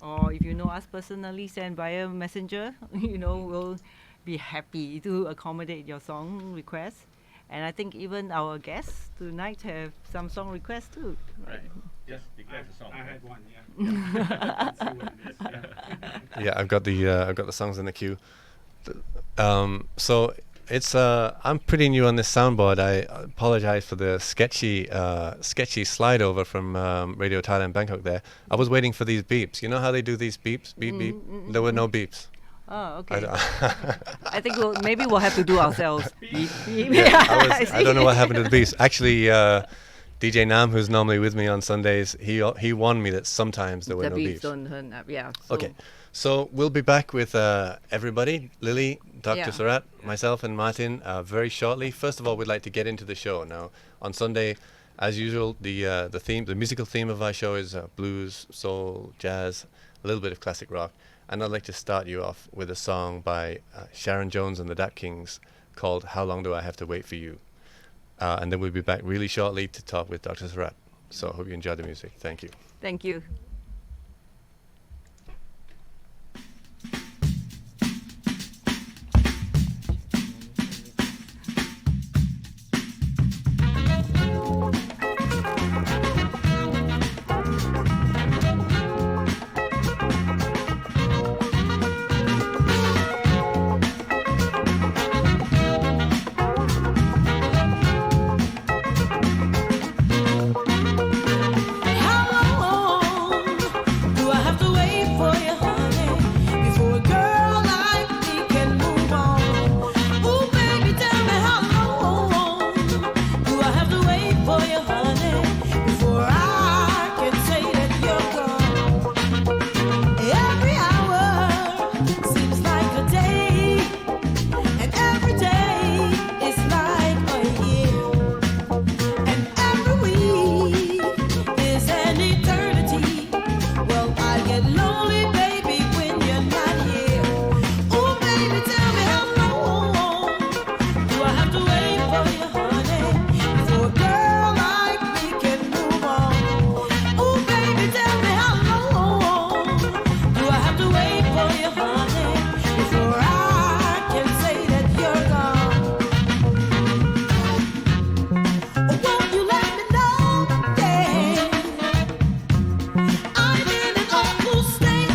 or if you know us personally, send via messenger. We'll be happy to accommodate your song requests. And I think even our guests tonight have some song requests too. Right. Just declare the song. I had one, yeah. Let's see what it is, yeah. Yeah, I've got the songs in the queue. So it's I'm pretty new on this soundboard. I apologize for the sketchy slide over from Radio Thailand Bangkok there. I was waiting for these beeps. You know how they do these beeps? Beep beep. There were no beeps. Oh, okay. I think maybe we'll have to do ourselves. Beep, beep. Yeah, I don't know what happened to the beeps. Actually, DJ Nam, who's normally with me on Sundays, he warned me that sometimes there were no beeps. Don't turn up. Yeah. Okay. So we'll be back with everybody, Lily, Dr. Yeah. Surratt, myself and Martin, very shortly. First of all, we'd like to get into the show. Now, on Sunday, as usual, the musical theme of our show is blues, soul, jazz, a little bit of classic rock. And I'd like to start you off with a song by Sharon Jones and the Dat Kings called How Long Do I Have to Wait for You? And then we'll be back really shortly to talk with Dr. Surratt. So I hope you enjoy the music. Thank you. Thank you. I'm in an awful state.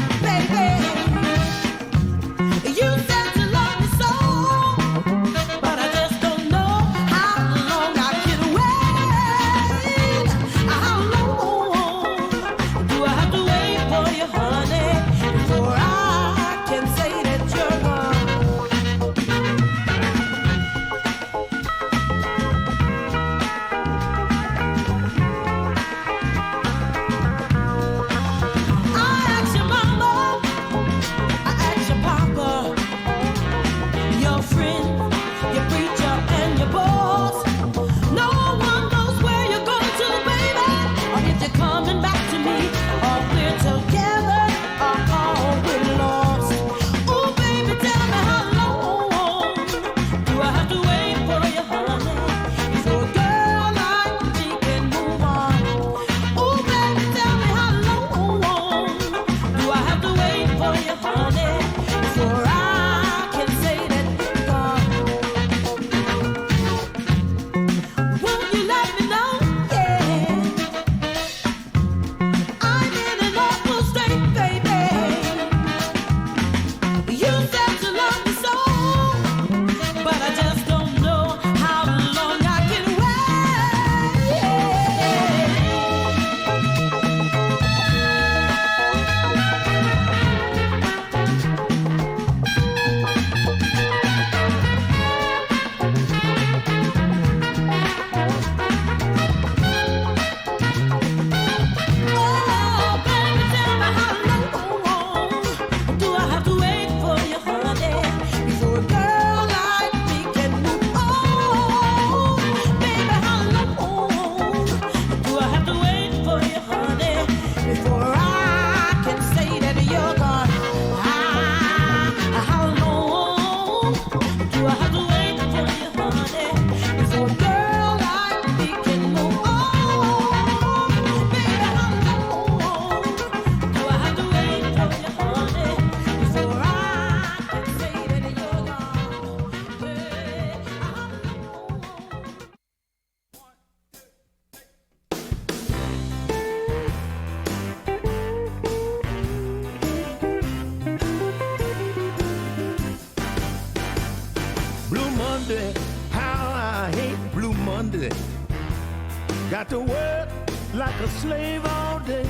got to work like a slave all day.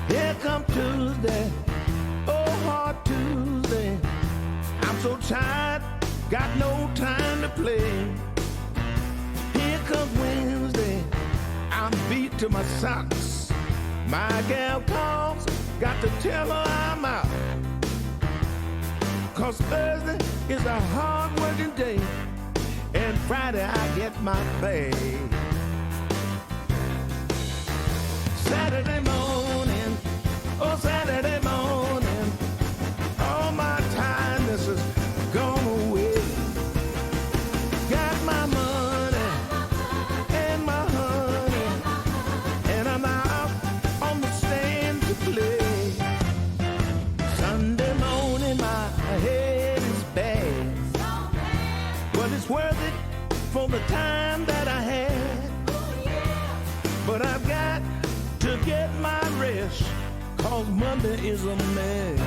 Here come Tuesday, oh hard Tuesday. I'm so tired, got no time to play. Here comes Wednesday, I'm beat to my socks. My gal calls, got to tell her I'm out. 'Cause Thursday is a hard working day, and Friday I get my pay. Saturday morning, oh Saturday morning, all my tiredness is gone away. Got my money and my honey, and I'm out on the stand to play. Sunday morning my head is bad, but it's worth it for the time that I had. But I've got to get my rest, 'cause Monday is a mess.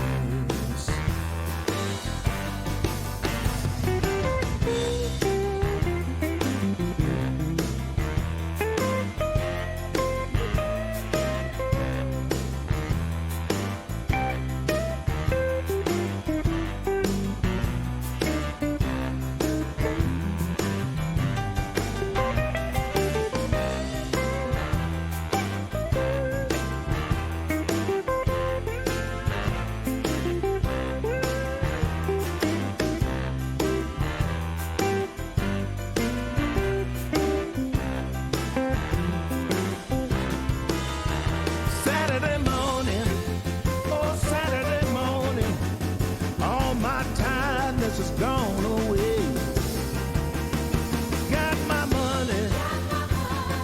Saturday morning, oh Saturday morning, all my tiredness is gone away. Got my money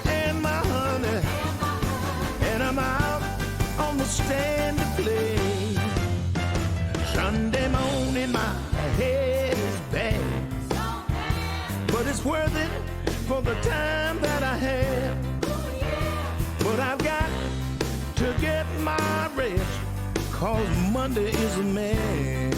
and my honey, and I'm out on the stand to play. Sunday morning my head is bad, but it's worth it for the time that I have. But I've got to get my rest, 'cause Monday is a mess.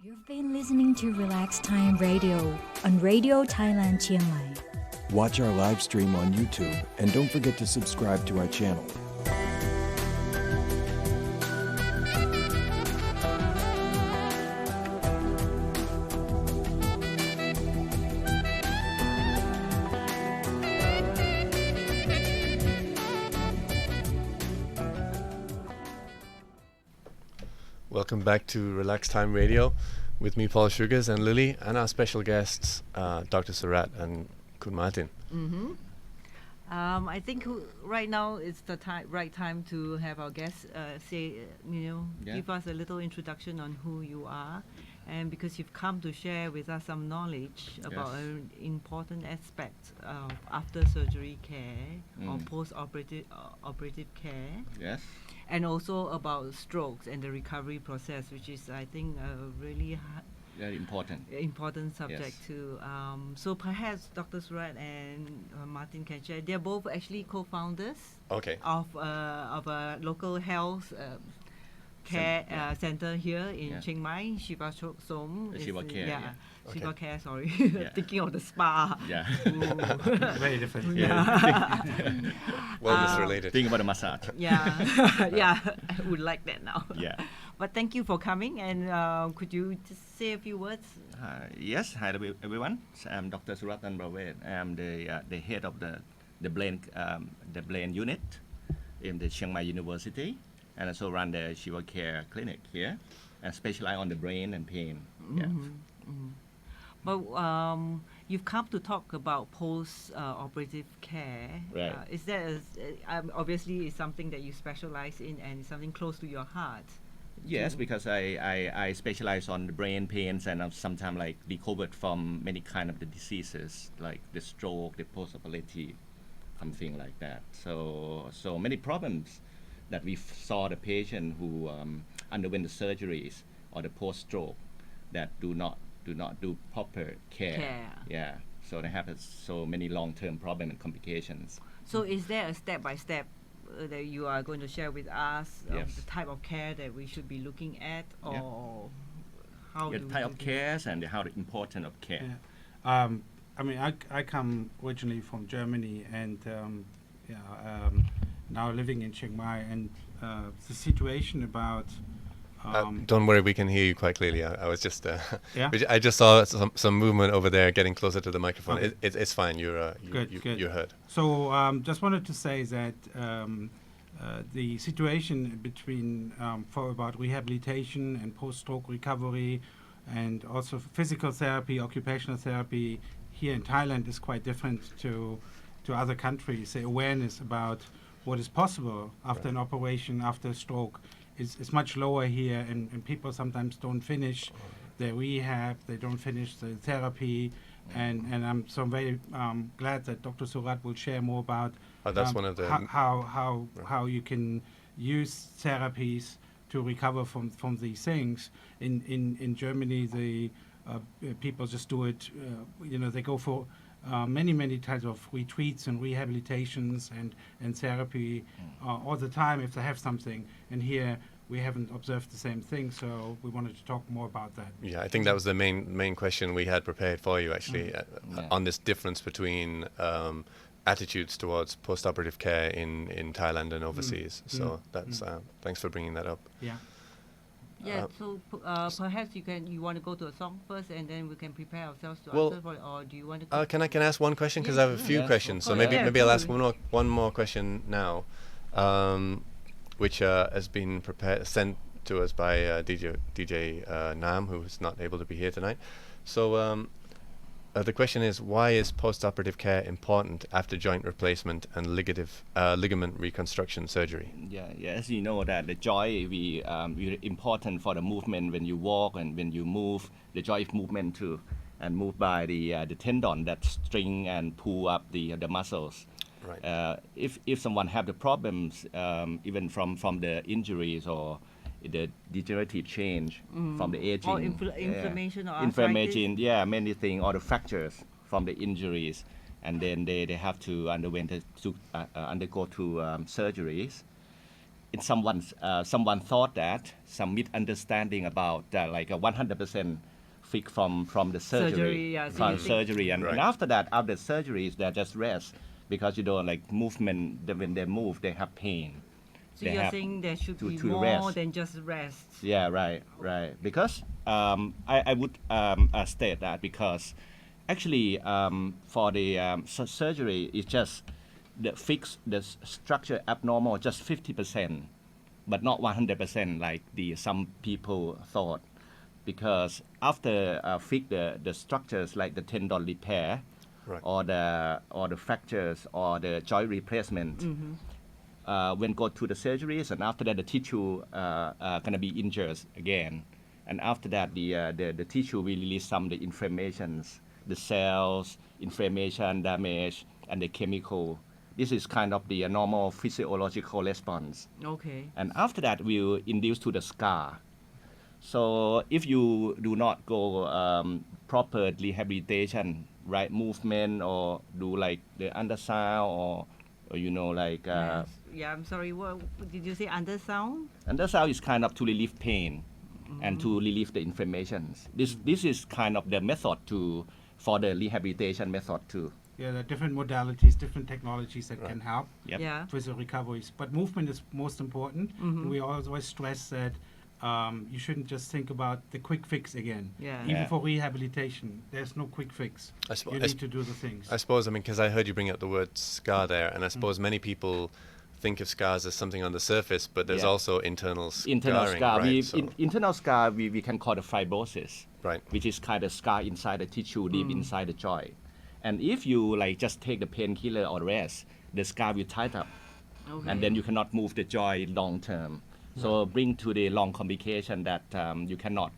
You've been listening to Relax Time Radio on Radio Thailand Chiang Mai. Watch our live stream on YouTube and don't forget to subscribe to our channel. Welcome back to Relax Time Radio with me, Paul Sugars, and Lily, and our special guests, Dr. Surratt and Kun Martin. I think right now it's the right time to have our guests say, give us a little introduction on who you are, and because you've come to share with us some knowledge about an important aspect of after surgery care or post-operative operative care. Yes. And also about strokes and the recovery process, which is, I think, a really Very important. important subject Yes. too. So perhaps Dr. Surratt and Martin can share. They're both actually co-founders Okay. of a local health care center here in Chiang Mai, Shiva Som. Shiva is- Care, yeah. Shiva Okay. Care, sorry. Yeah. Thinking of the spa. Yeah. Very different. Wellness related. Think about the massage. Yeah, yeah, I would like that now. Yeah. But thank you for coming, and could you just say a few words? Yes. Hi everyone. I'm Dr. Surratt Brave. I'm the head of the brain unit in the Chiang Mai University, and also run the Shiva Care clinic here, and specialize on the brain and pain. Yeah. But you've come to talk about post-operative care. Right. Is that obviously is something that you specialize in and something close to your heart? Yes, because I specialize on the brain pains and sometimes like recovered from many kind of the diseases like the stroke, the post-operative, something like that. So many problems that we saw the patient who underwent the surgeries or the post-stroke that do not do not do proper care. Care. Yeah, so they have so many long-term problems and complications. So is there a step-by-step that you are going to share with us of Yes. the type of care that we should be looking at, or Yeah. how The do we type do of this? cares and how the importance of care. Yeah. I mean, I come originally from Germany and now living in Chiang Mai, and the situation about Don't worry, we can hear you quite clearly. I was just, Yeah? I just saw some movement over there, getting closer to the microphone. Okay. It's fine. Good. You're heard. So just wanted to say that the situation between for about rehabilitation and post-stroke recovery, and also physical therapy, occupational therapy here in Thailand is quite different to other countries. The awareness about what is possible after an operation, after a stroke, is much lower here, and people sometimes don't finish their rehab, they don't finish the therapy, and I'm very glad that Dr. Surratt will share more about That's one of the how you can use therapies to recover from these things. In Germany, the people just do it. They go for many types of retreats and rehabilitations and therapy all the time if they have something. And here we haven't observed the same thing, so we wanted to talk more about that. Yeah, I think that was the main question we had prepared for you, actually, Yeah. on this difference between attitudes towards post-operative care in Thailand and overseas. So that's thanks for bringing that up. Yeah. Yeah, so perhaps you want to go to a song first, and then we can prepare ourselves to Well, answer for it, or do you want to? Can I ask one question, because Yeah, I have a sure. few Yes, questions. of So course. maybe Yeah, I'll ask totally. one more question now, which has been sent to us by DJ Nam, who is not able to be here tonight. So the question is, why is post-operative care important after joint replacement and ligament reconstruction surgery? Yeah, as you know that the joint we important for the movement when you walk and when you move. The joint movement too, and moved by the tendon that string and pull up the muscles. Right. If someone have the problems, even from the injuries or the degenerative change from the aging, Or inflammation or inflammation, arthritis. yeah, many things, or the fractures from the injuries, and then they have to undergo surgeries. In someone thought that some misunderstanding about like a 100% fix from the Surgery, yeah, so from you think- surgery, and Right. after that, after surgeries, they just rest because like movement. When they move, they have pain. So They you're have saying there should be to more rest. than just rest. Yeah, right. Because I would state that because actually for the surgery, it's just fix the structure abnormal just 50%, but not 100% like some people thought. Because after fix the structures like the tendon repair, Right. or the fractures or the joint replacement. When go to the surgeries, and after that the tissue gonna be injured again, and after that the tissue will release some of the inflammations, the cells, inflammation, damage, and the chemical. This is kind of the normal physiological response, Okay. and after that will induce to the scar. So if you do not go proper rehabilitation, right movement, or do like the ultrasound or like Yes. Yeah, I'm sorry. What did you say? Ultrasound? ultrasound is kind of to relieve pain and to relieve the inflammations. This is kind of the method for the rehabilitation method too. Yeah, there are different modalities, different technologies that can help Yep. Yeah. with the recoveries. But movement is most important. And we always stress that you shouldn't just think about the quick fix again. Yeah. Even Yeah. for rehabilitation, there's no quick fix. You need to do the things. I suppose, because I heard you bring up the word scar there, and I suppose many people think of scars as something on the surface, but there's Yeah. also internal scarring. Internal scar. Right? So- Internal scar we can call the fibrosis. Right. Which is kind of scar inside the tissue, deep inside the joint. And if you like just take the painkiller or rest, the scar will tight up, Okay. and then you cannot move the joint long term. So bring to the long complication that you cannot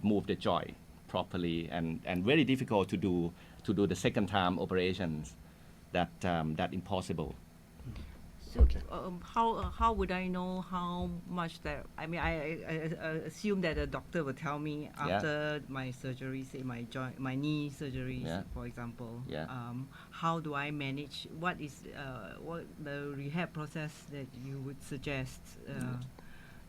move the joint properly, and very difficult to do the second time operations. That impossible. So, Okay. how would I know how much that? I mean, I assume that the doctor will tell me Yeah. after my surgery, say my knee surgery, Yeah. for example. Yeah. How do I manage? What is what the rehab process that you would suggest?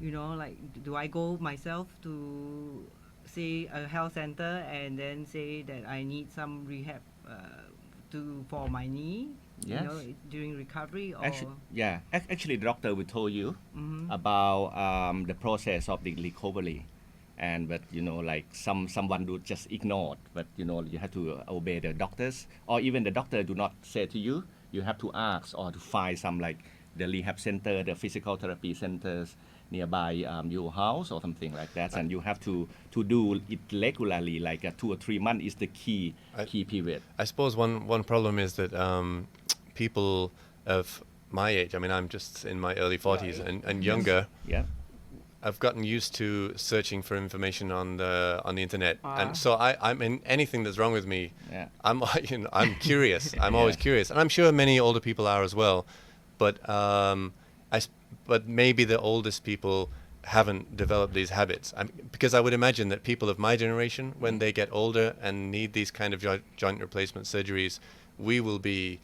You know, like, do I go myself to say a health center and then say that I need some rehab for my knee? You Yes. know, during recovery, or Actually, the doctor will tell you about the process of the recovery, but like someone do just ignore, but you have to obey the doctors, or even the doctor do not say to you. You have to ask or to find some like the rehab center, the physical therapy centers nearby your house or something like that, and you have to do it regularly, like 2 or 3 months is the key period. I suppose one problem is that people of my age, I mean, I'm just in my early 40s and younger, Yeah. I've gotten used to searching for information on the internet, Ah. and so I'm in anything that's wrong with me. Yeah. I'm curious. I'm always Yeah. curious, and I'm sure many older people are as well. But but maybe the oldest people haven't developed these habits. Because I would imagine that people of my generation, when they get older and need these kind of joint replacement surgeries, we will be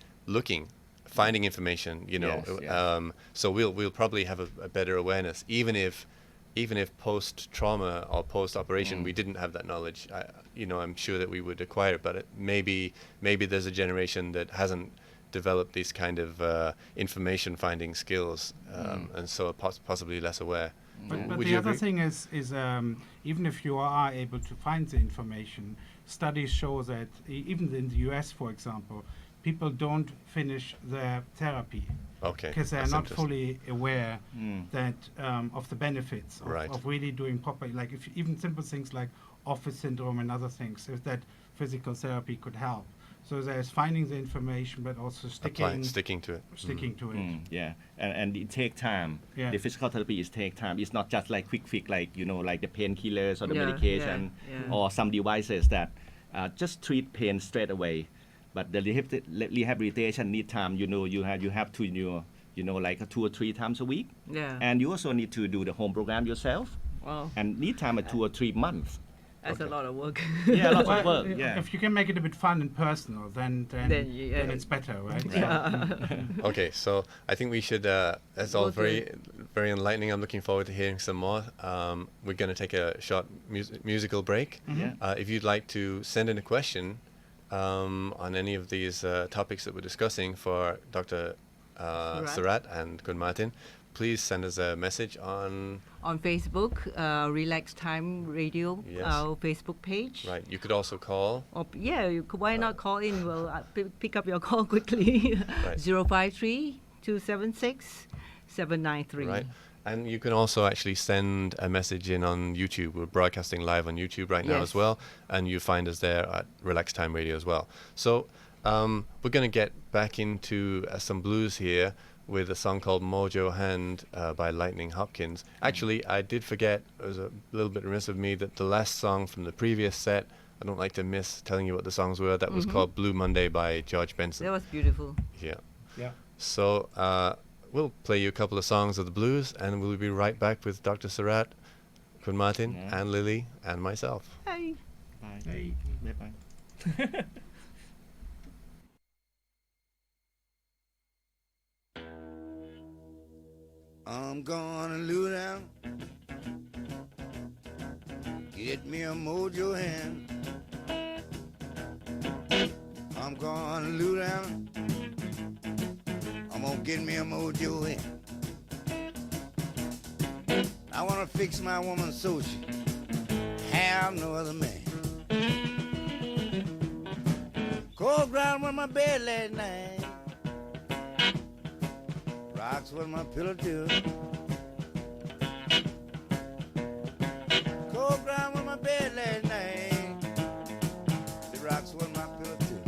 finding information. Yes, yes. So we'll probably have a better awareness, even if post trauma or post operation we didn't have that knowledge. I'm sure that we would acquire it, but maybe there's a generation that hasn't developed these kind of information finding skills, and so are possibly less aware. But Would the you other agree? thing is even if you are able to find the information, studies show that even in the US, for example, people don't finish their therapy Okay, because they're that's not interesting. fully aware that of the benefits Right. of really doing proper, like if even simple things like office syndrome and other things, if that physical therapy could help. So there's finding the information, but also Sticking to it. sticking to it. Yeah, and it take time. Yeah. The physical therapy is take time. It's not just like quick fix, like like the painkillers or the Yeah, medication yeah. or some devices that just treat pain straight away. But the rehabilitation need time. You have to like 2 or 3 times a week, Yeah. and you also need to do the home program yourself, Wow, and need time at 2 or 3 months. that's a lot of work. Yeah, lots of Well, work. Yeah. If you can make it a bit fun and personal, then it's better, right? Okay, so I think we should. That's all Go to very, very enlightening. I'm looking forward to hearing some more. We're going to take a short musical break. Yeah. If you'd like to send in a question on any of these topics that we're discussing for Dr. Surratt and Kun Martin, please send us a message on. On Facebook, Relax Time Radio, Yes. our Facebook page. Right. You could also call. Or, why not call in? We'll pick up your call quickly. Right. 053-276-793. Right. And you can also actually send a message in on YouTube. We're broadcasting live on YouTube right now Yes. as well. And you find us there at Relax Time Radio as well. So we're going to get back into some blues here with a song called Mojo Hand by Lightning Hopkins. Actually, I did forget, it was a little bit remiss of me, that the last song from the previous set, I don't like to miss telling you what the songs were, that was called Blue Monday by George Benson. That was beautiful. Yeah. Yeah. So we'll play you a couple of songs of the blues, and we'll be right back with Dr. Surratt, Kun Martin, Yeah. and Lily, and myself. Hey. Bye. Hey. Bye. I'm gonna loo down, get me a mojo hand. I'm gonna loo down, I'm gonna get me a mojo hand. I wanna fix my woman so she have no other man. Cold ground on my bed last night, rocks was my pillow too. Cold ground on my bed last night, the rocks was my pillow too.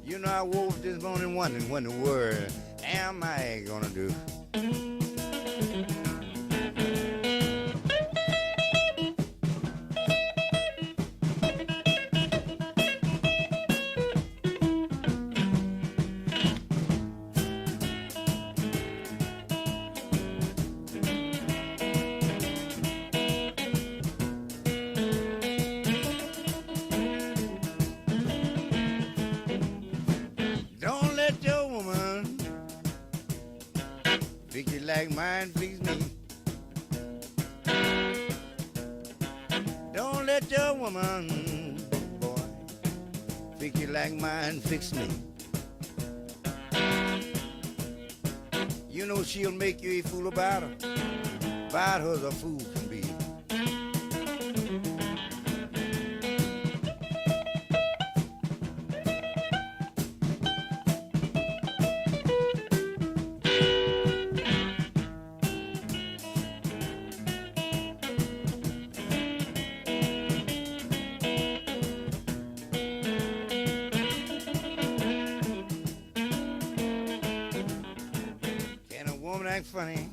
You know, I woke this morning wondering what in the world am I gonna do? like mine fix me. Don't let your woman, boy, fix you like mine fix me. You know she'll make you a fool about her as a fool can be. Can a woman act funny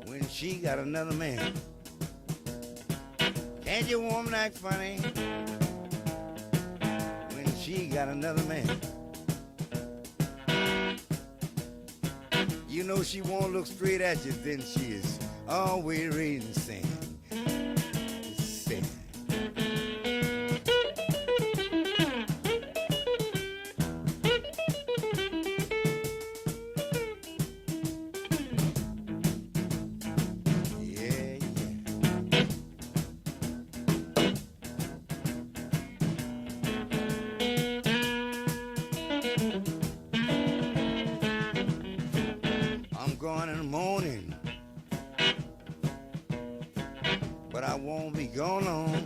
when she got another man? Can't your woman act funny when she got another man? You know she won't look straight at you, then she is always raising sand. Sand. Yeah, yeah. I'm going in the morning, but I won't be gone long.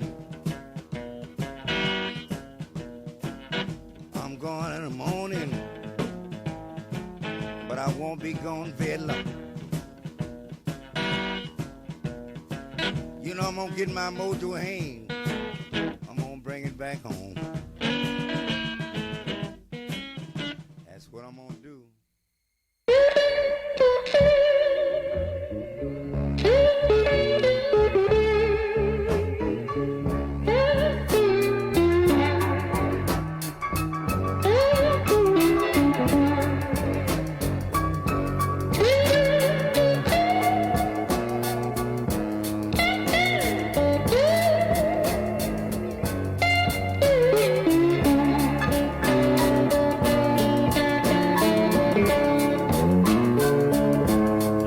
I'm going in the morning, but I won't be gone very long. You know I'm gonna get my mojo hang. I'm gonna bring it back home. That's what I'm gonna do.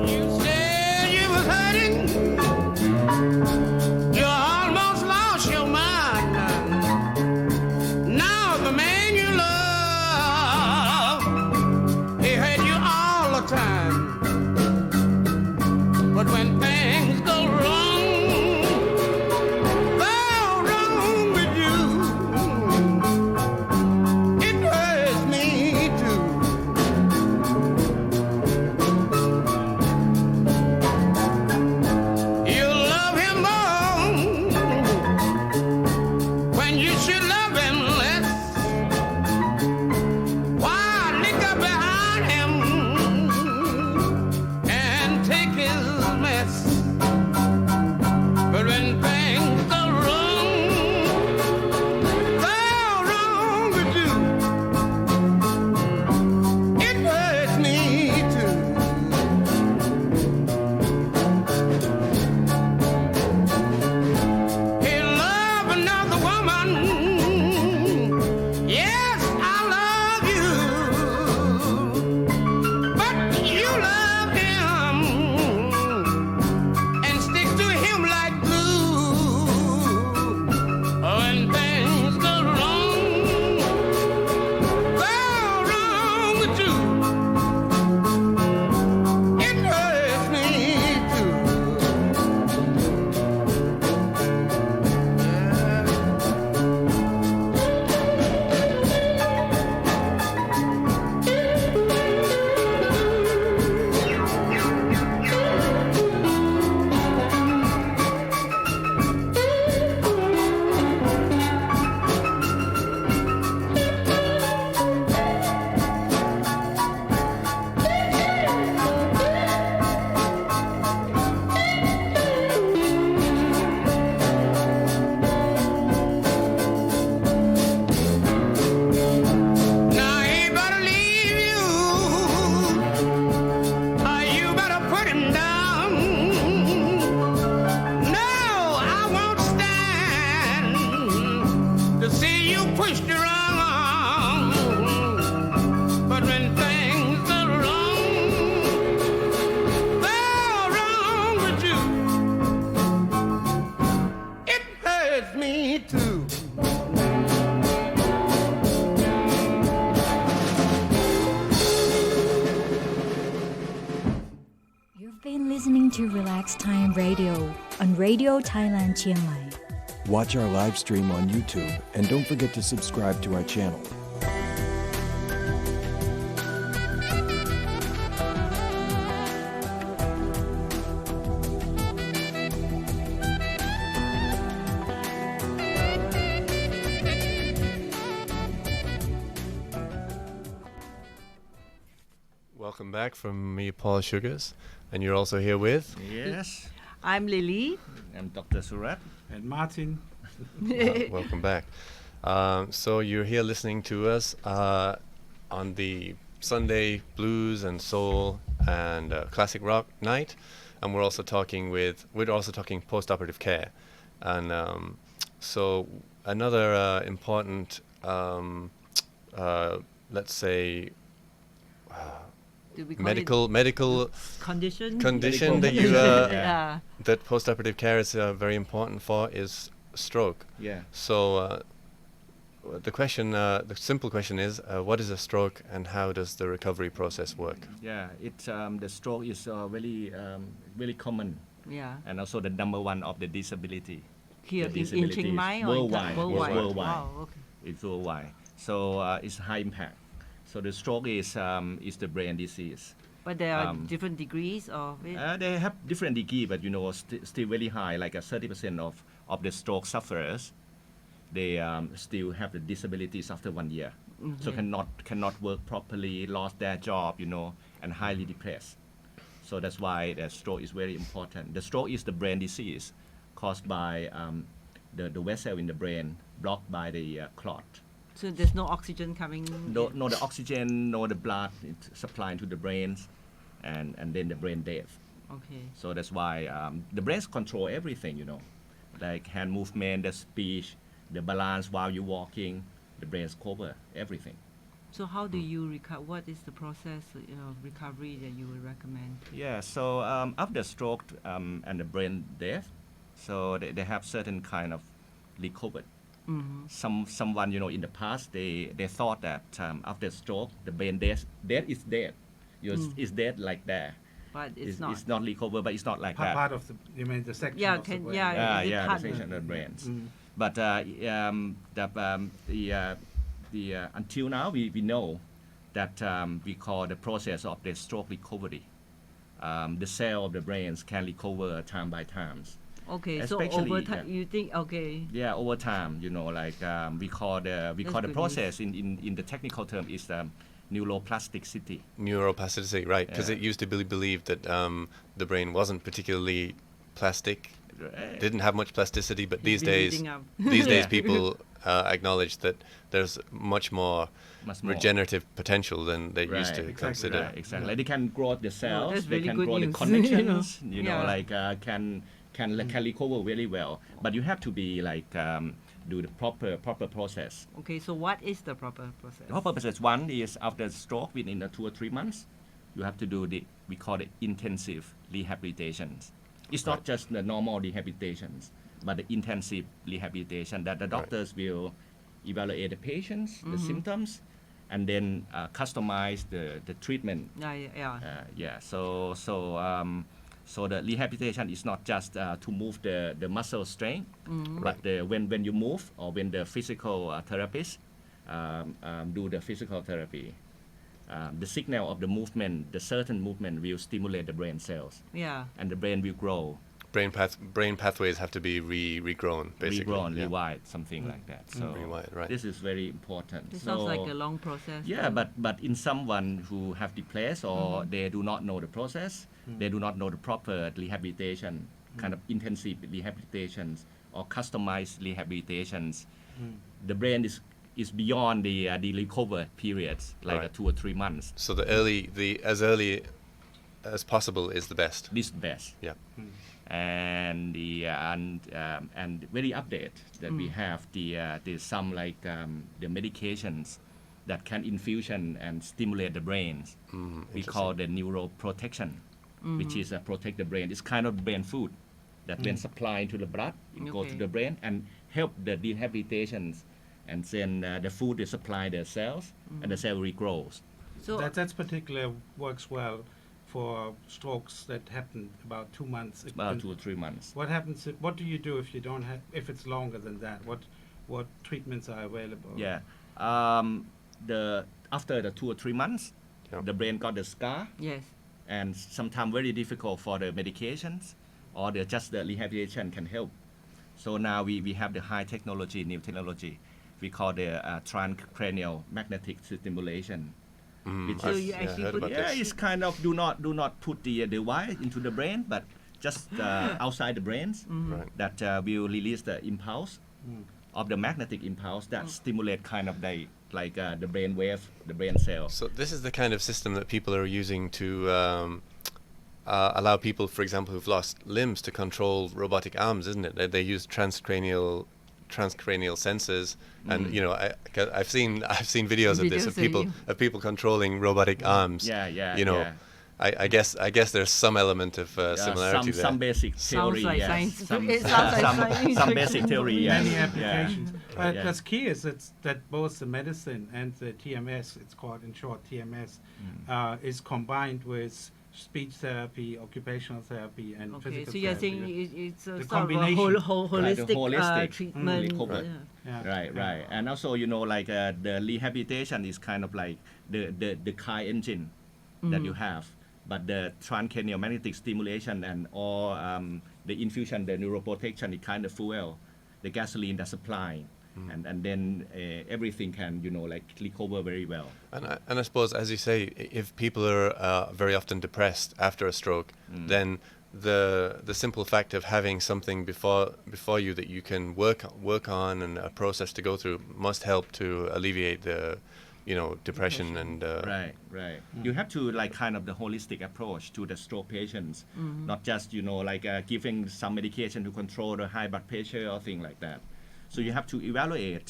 You said you was hurting. You almost lost your mind. Now the man you love, he hurt you all the time. But when things go wrong with you, it hurts me too. You love him more when you should love him less. Why linger behind him and take his mess? But when things go wrong with you, it hurts me too. He love another woman. Yes, I love you, but you love him and stick to him like glue. When things go wrong with you, it hurts me too. Now he better leave you, or you better put him down. No, I won't stand to see you pushed around. But when things go wrong Radio on Radio Thailand Chiang Mai. Watch our live stream on YouTube and don't forget to subscribe to our channel. Welcome back from me, Paul Sugars, and you're also here with. Yes, I'm Lily. I'm Dr. Surratt. And Martin. Welcome back. So you're here listening to us on the Sunday blues and soul and classic rock night, and we're also talking post-operative care, and so another important, let's say. Do we call medical condition that you yeah. that post-operative care is very important for is stroke. Yeah. So the simple question is, what is a stroke and how does the recovery process work? Yeah, the stroke is very common, Yeah. and also the number one of the disability. Here The in disability Chiang is Mai or worldwide. worldwide? Worldwide. Wow, okay. It's worldwide. So it's high impact. So the stroke is the brain disease. But there are different degrees of it. They have different degree, but still very high. Like 30% of the stroke sufferers, they still have the disabilities after 1 year. So cannot work properly, lost their job, and highly depressed. So that's why the stroke is very important. The stroke is the brain disease caused by the vessel in the brain blocked by the clot. So there's no oxygen coming. No the oxygen, no the blood supplying to the brains, and then the brain death. Okay. So that's why the brains control everything, like hand movement, the speech, the balance while you're walking. The brains cover everything. So how do you recover? What is the process of recovery that you would recommend? Yeah. So after stroke and the brain death, so they have certain kind of recovered. Someone in the past they thought that after stroke the brain death is dead. It's dead like that. But it's not. It's not recovered, but it's not like that. Part of the, you mean the section Yeah, of the brain? yeah. The section of the brains. But until now we know that we call the process of the stroke recovery. The cell of the brains can recover time by times. Okay, so Especially, over time you think okay. Over time, we call the good process in the technical term is neuroplasticity. Neuroplasticity, right? Because Yeah. it used to be believed that the brain wasn't particularly plastic, didn't have much plasticity, but these days, Building up. these people acknowledge that there's much more regenerative potential than they used to consider. Right, exactly. They can grow the cells. that's They really can good grow the news, connections. Yeah. Can recover very well. But you have to be do the proper process. Okay, so what is the proper process? The proper process one is after stroke within 2 or 3 months, you have to do we call it intensive rehabilitations. It's not just the normal rehabilitations, but the intensive rehabilitation that the doctors will evaluate the patients, the symptoms, and then customize the treatment. Yeah. So the rehabilitation is not just to move the muscle strength, but when you move or when the physical therapist do the physical therapy, the signal of the movement, the certain movement will stimulate the brain cells. Yeah. And the brain will grow. Brain pathways have to be regrown, basically. Regrown, rewired, something like that. So Rewired, right. this is very important. This sounds like a long process. Yeah, but in someone who have depressed or they do not know the process, they do not know the proper rehabilitation, kind of intensive rehabilitations or customized rehabilitations, the brain is beyond the recover periods, like Right. 2 or 3 months. So as early as possible is the best. This best. Yeah. And and very update that we have the some the medications that can infusion and stimulate the brains. We call the neuroprotection, which is protect the brain. It's kind of brain food that when supplied to the blood, it goes to Okay. the brain and help the rehabilitations. And then the food is supply the cells and the cell regrows. So That's particular works well for strokes that happened about 2 months. About And 2 or 3 months. what happens? What do you do if you don't have? If it's longer than that, what treatments are available? Yeah. The after the 2 or 3 months, Yeah. the brain got the scar, Yes. and sometimes very difficult for the medications or just the rehabilitation can help. So now we have the high technology, new technology. We call the transcranial magnetic stimulation. Which So is, you actually heard put about yeah, this. it's kind of do not put the wire into the brain, but just outside the brains Right. that will release the impulse of the magnetic impulse that stimulate kind of like the brain wave, the brain cell. So this is the kind of system that people are using to allow people, for example, who've lost limbs to control robotic arms, isn't it? They use transcranial sensors, and you know, I've seen videos of this Videos of of people controlling robotic arms. Yeah, You know, yeah. I guess there's some element of similarity there. Some basic theory, Sounds like yes. science. Some, It sounds like some, science some fiction. basic theory, yes. Many Yeah. applications. But Yeah. what's key is that both the medicine and the TMS, it's called in short TMS, is combined with speech therapy, occupational therapy, and Okay, physical so you're therapy. saying it's a The sort of a combination. holistic, holistic, treatment. covered. Yeah. Right. And also, like the rehabilitation is kind of like the car engine that you have, but the transcranial magnetic stimulation and all the infusion, the neuroprotection, is kind of fuel, the gasoline that's supplying, and then everything can like recover very well. And I suppose, as you say, if people are very often depressed after a stroke, then the simple fact of having something before you that you can work on and a process to go through must help to alleviate the depression and Right. You have to like kind of the holistic approach to the stroke patients, not just like giving some medication to control the high blood pressure or thing like that. So you have to evaluate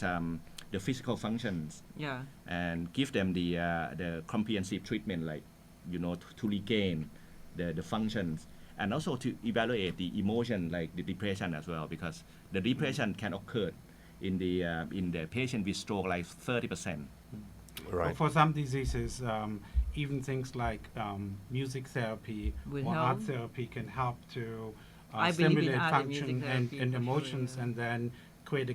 the physical functions Yeah. and give them the comprehensive treatment, like to regain the functions, and also to evaluate the emotion, like the depression as well, because the depression can occur in the patient with stroke like 30%. right. For some diseases, even things like music therapy Will or help. art therapy can help to I believe in stimulate art and music function therapy and for sure, emotions, yeah. and then create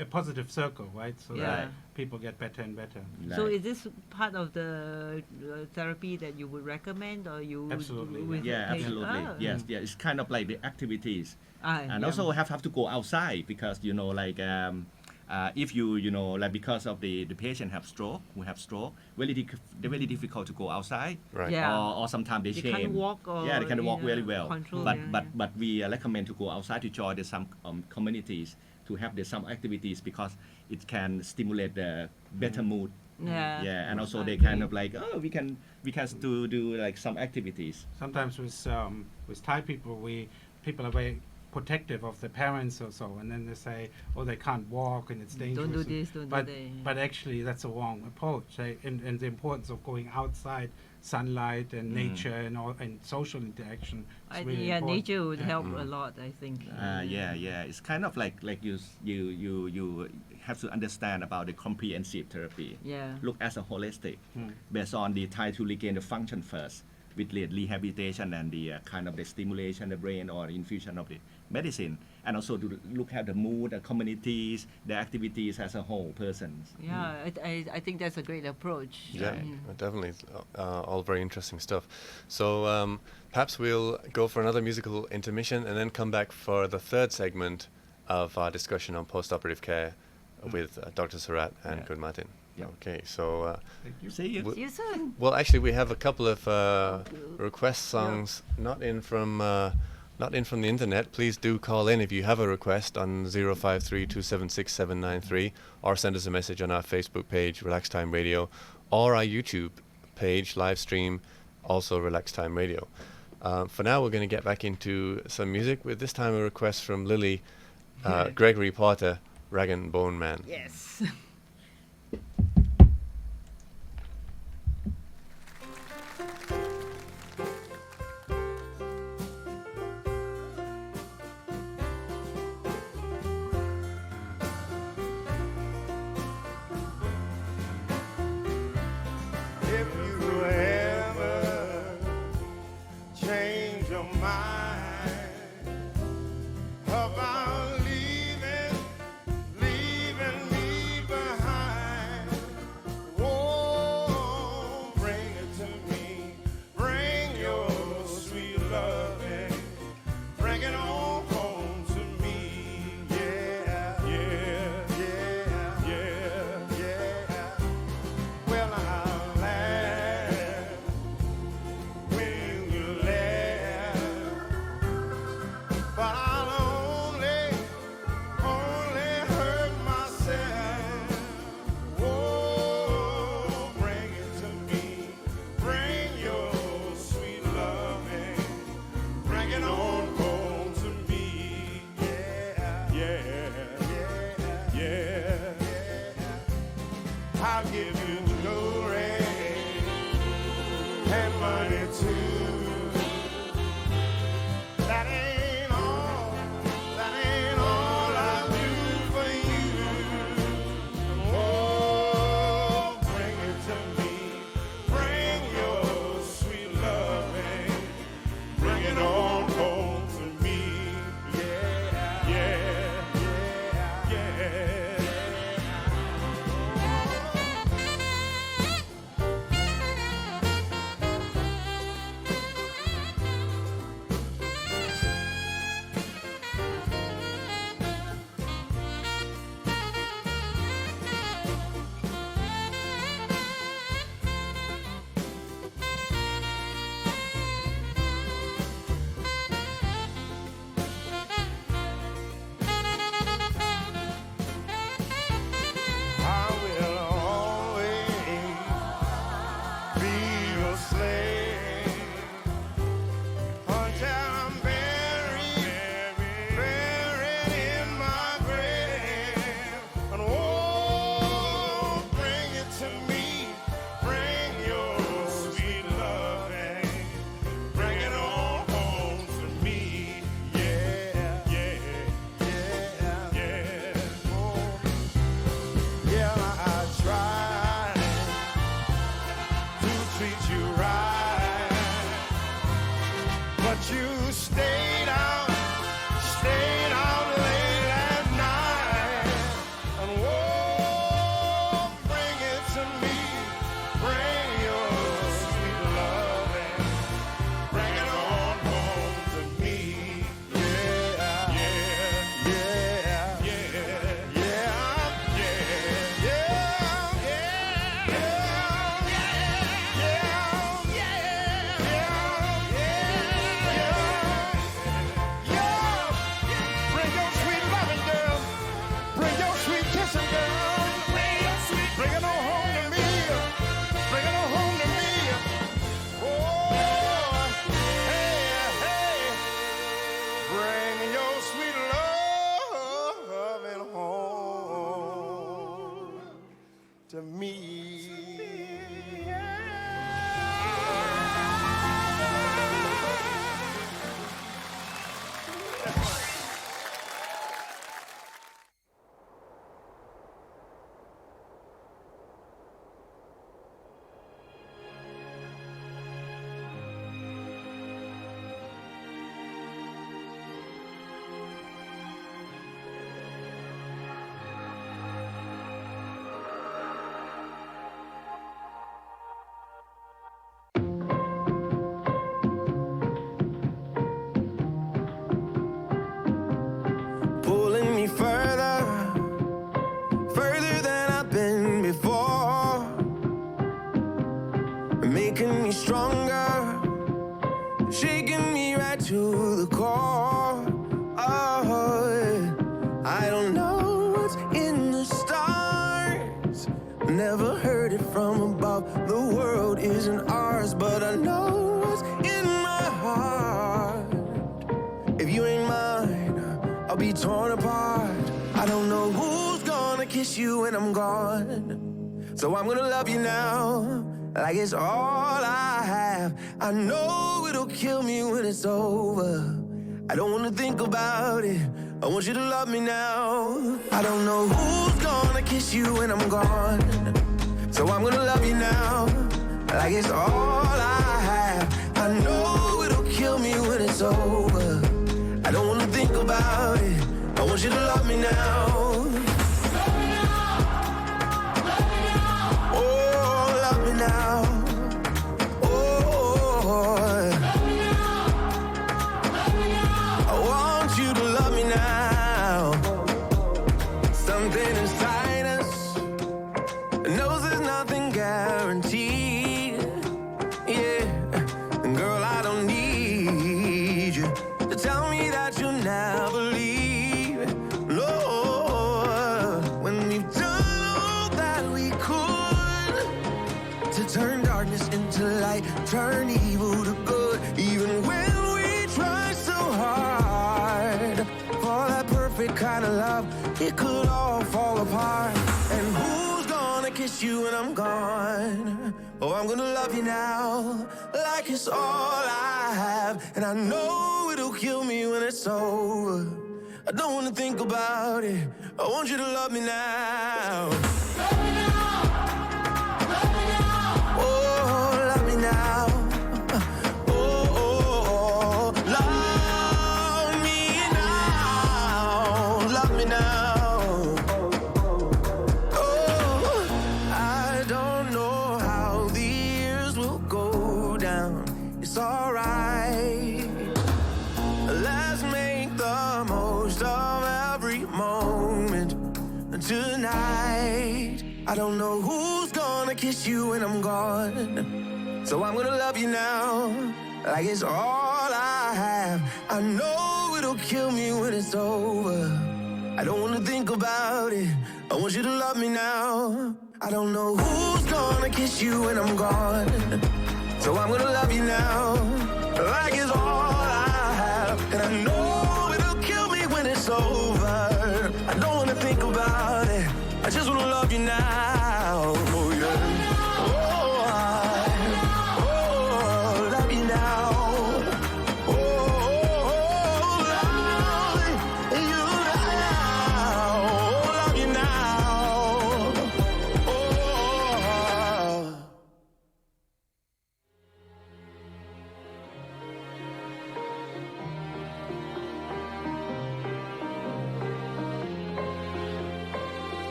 a positive circle, right? So Yeah. that people get better and better. So Right. is this part of the therapy that you would recommend, or you would Absolutely, do with Yeah, the patient? absolutely. Ah. Yes, yeah. It's kind of like the activities, and Yeah. also have to go outside, because like if you like, because of the patient have stroke, very difficult to go outside. Right. Yeah. Or sometimes they They change. can't walk or, yeah, they can walk you very know, well. control, But yeah, but we recommend to go outside to join some communities to have some activities, because it can stimulate the better mood. Yeah. Yeah, and also I they kind agree. of like, we can do like some activities. Sometimes with Thai people, people are very protective of the parents or so, and then they say, oh, they can't walk and it's dangerous. Don't do this, don't but do that. but actually that's a wrong approach. And the importance of going outside, sunlight and nature and social interaction is really Yeah, important. nature would Yeah. help a lot, I think. Yeah. It's kind of like you have to understand about the comprehensive therapy. Yeah. Look as a holistic, based on the try to regain the function first, with the rehabilitation and the kind of the stimulation of the brain or infusion of the medicine, and also to look at the mood, the communities, the activities as a whole persons. Yeah, I think that's a great approach. Yeah, definitely. All very interesting stuff. So perhaps we'll go for another musical intermission and then come back for the third segment of our discussion on postoperative care with Dr. Surratt and Yeah. Kun Martin. Yeah. Okay, so Thank you. See you. See you soon. well, actually, we have a couple of request songs not in from the internet. Please do call in if you have a request on 053-276-793, or send us a message on our Facebook page, Relax Time Radio, or our YouTube page, live stream, also Relax Time Radio. For now, we're going to get back into some music with this time a request from Lily Gregory Porter, Rag and Bone Man. Yes. If you ever I'll give you glory and money too. That ain't all I'll do for you. Oh, bring it to me, bring your sweet loving, bring it on home to me. Yeah, yeah, yeah, yeah. I will always be your slave until I'm buried in my grave. And oh, bring it to me, bring your sweet loving, bring it on home to me. Yeah, yeah, yeah, yeah. Oh. Yeah, I tried to treat you right, but you stayed out late at night. And oh, bring it to me, bring your sweet loving, bring it on home to me. Yeah, yeah, yeah, yeah, yeah, Bring your sweet loving, girl. Bring your sweet kissing, girl. Bring it on home to me. Bring it on home to me. Oh, hey, hey. Bring your sweet loving home to me. Pulling me further than I've been before, making me stronger, shaking me right to the core. Oh, I don't know what's in the stars, never heard it from above. The world isn't ours, but I know what's in my heart. If you ain't mine, I'll be torn apart. I don't know who's gonna kiss you when I'm gone, so I'm gonna love you now, like it's all I have. I know it'll kill me when it's over. I don't wanna think about it, I want you to love me now. I don't know who's gonna kiss you when I'm gone, so I'm gonna love you now, like it's all I have. I know it'll kill me when it's over. I don't wanna think about it, I want you to love me now. Love me now. Love me now. Oh, love me now. Oh, love me now. Love me now. I want you to love me now. Something inside us knows there's nothing guaranteed. Yeah, and girl, I don't need you to tell me that you'll never leave. No, when we've done all that we could to turn darkness into light, turn evil to good, even when we try so hard for that perfect kind of love, it could all fall apart. And who's gonna kiss kiss you when I'm gone. Oh, I'm gonna love you now like it's all I have. And I know it'll kill me when it's over. I don't wanna think about it. I want you to love me now. Love me now. Love me now. Oh, love me now. Oh, love me now. Love me now. Oh, I don't know how the years will go down. It's alright. Let's make the most of every moment tonight. I don't know who's gonna kiss you when I'm gone, so I'm gonna love you now like it's all I have. I know it'll kill me when it's over. I don't wanna think about it. I want you to love me now. I don't know who's gonna kiss you when I'm gone, so I'm gonna love you now like it's all I have. And I know it'll kill me when it's over. I don't wanna think about it. I just wanna love you now. Oh yeah. Oh, love you now. Oh, love you now. Love you now. Oh.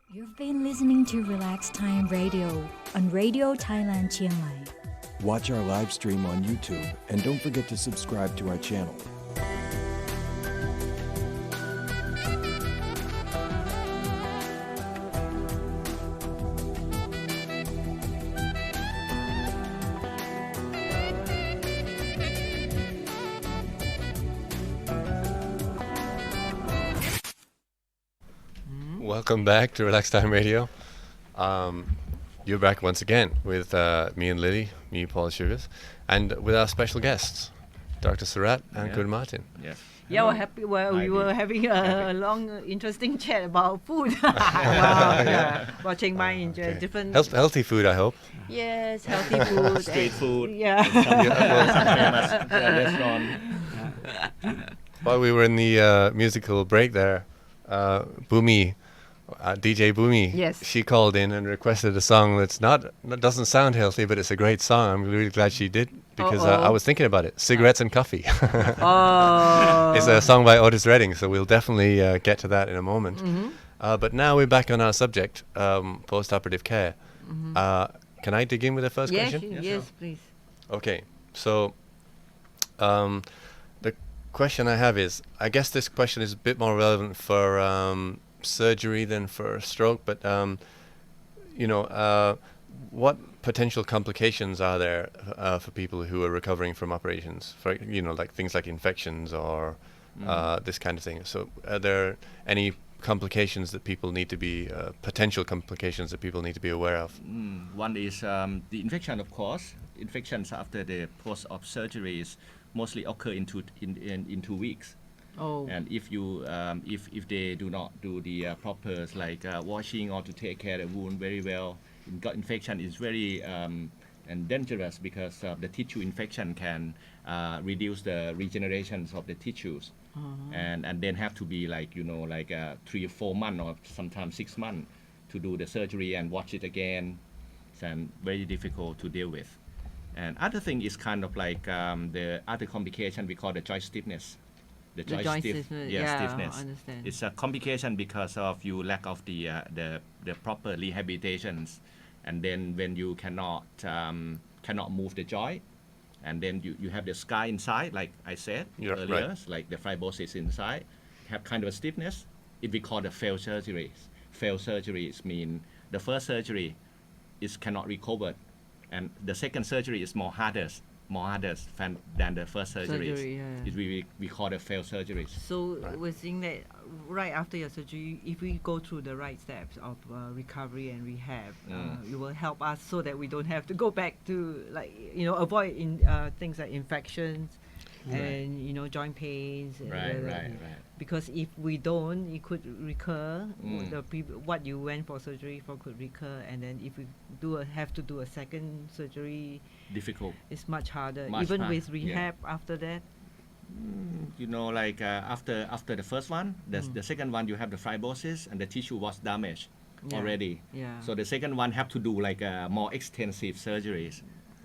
You've been listening to Relax Time Radio on Radio Thailand Chiang Mai. Watch our live stream on YouTube and don't forget to subscribe to our channel. Welcome back to Relax Time Radio. You're back once again with me and Lily, me, Paul Sugars, and with our special guests, Dr. Surratt and Kun Martin. Yes. Yeah, we're happy. Well, Hi, we Dee. were having a Happy. long, interesting chat about food. Wow, yeah. About Chiang Mai in Okay. different. Healthy food, I hope. Yes, healthy food. Street and- food. Yeah. Some famous restaurant. While we were in the musical break there, Boomy, DJ Boomy, Yes. she called in and requested a song that doesn't sound healthy, but it's a great song. I'm really glad she did because I Uh-oh. was thinking about it. Cigarettes and Coffee. Oh. It's a song by Otis Redding, so we'll definitely get to that in a moment. Mm-hmm. But now we're back on our subject, post-operative care. Can I dig in with the first Yes, question? Yes, yes, sir. please. Okay, so the question I have is, I guess this question is a bit more relevant for surgery than for stroke, but what potential complications are there for people who are recovering from operations? For like things like infections or this kind of thing. So, are there any complications that people need to be potential complications that people need to be aware of? One is the infection, of course. Infections after the post-op surgeries mostly occur in 2 weeks. Oh. And if you if they do not do the proper washing or to take care of the wound very well, gut infection is very and dangerous because the tissue infection can reduce the regenerations of the tissues, and then have to be 3 or 4 months or sometimes 6 months to do the surgery and watch it again, and very difficult to deal with. And other thing is kind of the other complication we call the joint stiffness. The joint stiffness, yeah, stiffness. I understand. It's a complication because of you lack of the proper rehabilitations, and then when you cannot move the joint, and then you have the scar inside, like I said earlier, right. like the fibrosis inside, have kind of a stiffness. It we call the failed surgeries. Failed surgeries mean the first surgery is cannot recover, and the second surgery is more harder than the first surgeries. Surgery, yeah. We call the failed surgeries. So we're seeing that right after your surgery, if we go through the right steps of recovery and rehab, it will help us so that we don't have to go back to avoid things like infections and joint pains. And Right. because if we don't, it could recur. What you went for surgery for could recur, and then if we have to do a second surgery, Difficult. it's much harder. Much Even hard, with yeah. rehab after that. Like after the first one, the second one you have the fibrosis and the tissue was damaged Yeah. already. Yeah. So the second one have to do like more extensive surgeries,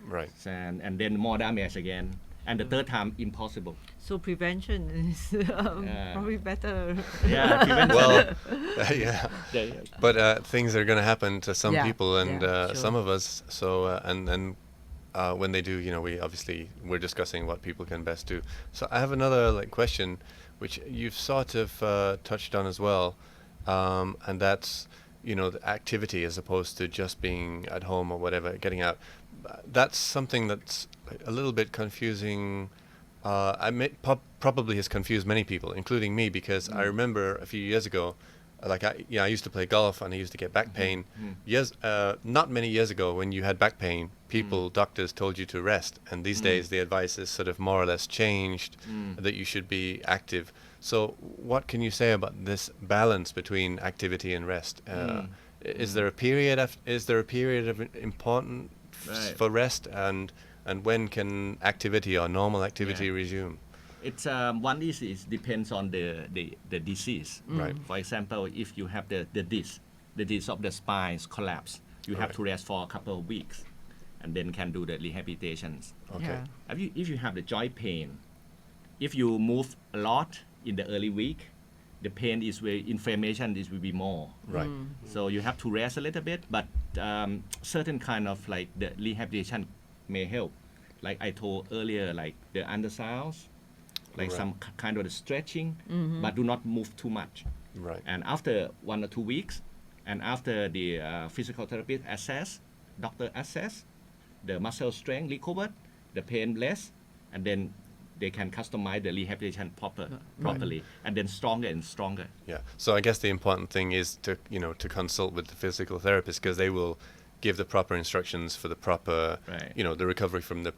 Right. and then more damage again. And the third time impossible. So prevention is probably better. Yeah, prevention. Well, yeah. Yeah. But things are going to happen to some Yeah, people and sure. some of us. So and when they do, we're discussing what people can best do. So I have another question, which you've sort of touched on as well, and that's the activity as opposed to just being at home or whatever, getting out. That's something that's a little bit confusing. Probably has confused many people, including me, because I remember a few years ago, I used to play golf and I used to get back pain. Not many years ago, when you had back pain, doctors told you to rest, and these days the advice is sort of more or less changed, that you should be active. So what can you say about this balance between activity and rest? Is there a period of important Right. for rest, and when can activity or normal activity resume? It's one is depends on the disease. Right. For example, if you have the disc of the spine collapse, you have to rest for a couple of weeks, and then can do the rehabilitations. Okay. Yeah. If you have the joint pain, if you move a lot in the early week, the pain is where inflammation will be more. Right. So you have to rest a little bit, but certain kind of like the rehabilitation may help. Like I told earlier, like the undersounds, like Right. some kind of the stretching, but do not move too much. Right. And after 1 or 2 weeks, and after the physical therapist doctor assess, the muscle strength recovered, the pain less, and then they can customize the rehabilitation properly, and then stronger and stronger. Yeah. So I guess the important thing is to consult with the physical therapist, because they will give the proper instructions for the proper Right. the recovery from the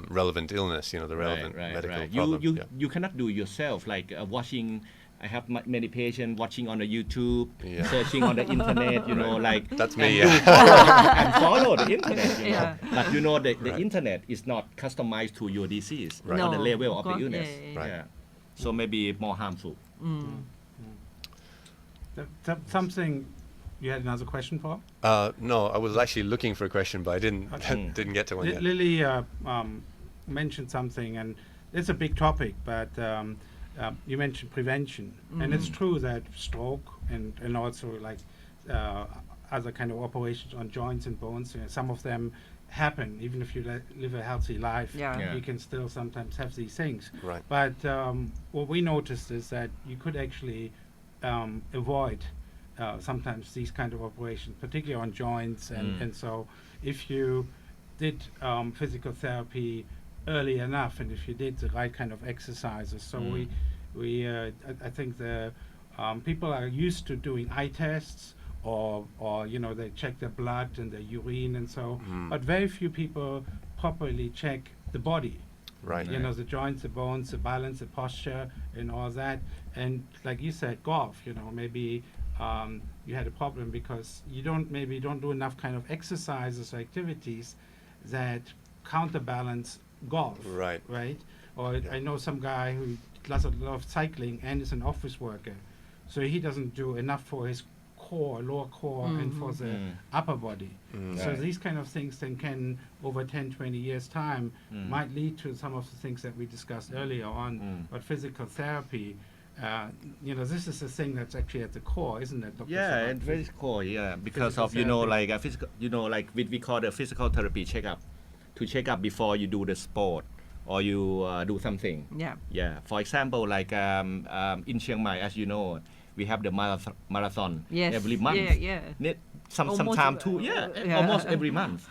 relevant illness, the relevant medical problem. You cannot do yourself, like watching. I have many patients watching on the YouTube, Yeah. searching on the internet, like That's me, and yeah. and follow the internet, Yeah. But the Right. internet is not customized to your disease Right. or the No, level of of the course, illness. yeah. Right. So maybe more harmful. Something you had another question for? No, I was actually looking for a question, but I didn't didn't get to one yet. Lily mentioned something, and it's a big topic, but you mentioned prevention. And it's true that stroke and also like other kind of operations on joints and bones, some of them happen. Even if you live a healthy life, Yeah. you can still sometimes have these things. Right. But what we noticed is that you could actually avoid sometimes these kind of operations, particularly on joints. And so if you did physical therapy early enough, and if you did the right kind of exercises, so I think the people are used to doing eye tests, or they check their blood and their urine and so, but very few people properly check the body. Right. The joints, the bones, the balance, the posture, and all that. And like you said, golf, maybe you had a problem because you don't do enough kind of exercises or activities that counterbalance golf. Right. Right? Or I know some guy who does a lot of cycling and is an office worker. So he doesn't do enough for his lower core, and for the upper body. So Right. these kind of things then can, over 10, 20 years' time, might lead to some of the things that we discussed earlier on. But physical therapy, this is the thing that's actually at the core, isn't it, Dr. Yeah, Surratt? it's very cool. Yeah, because Physical of therapy. like a physical, like we call the physical therapy checkup, to check up before you do the sport or you do something. Yeah. Yeah. For example, like in Chiang Mai, as you know, we have the marathon Yes. every month. Yeah. Almost, Sometime too. yeah. Almost every month.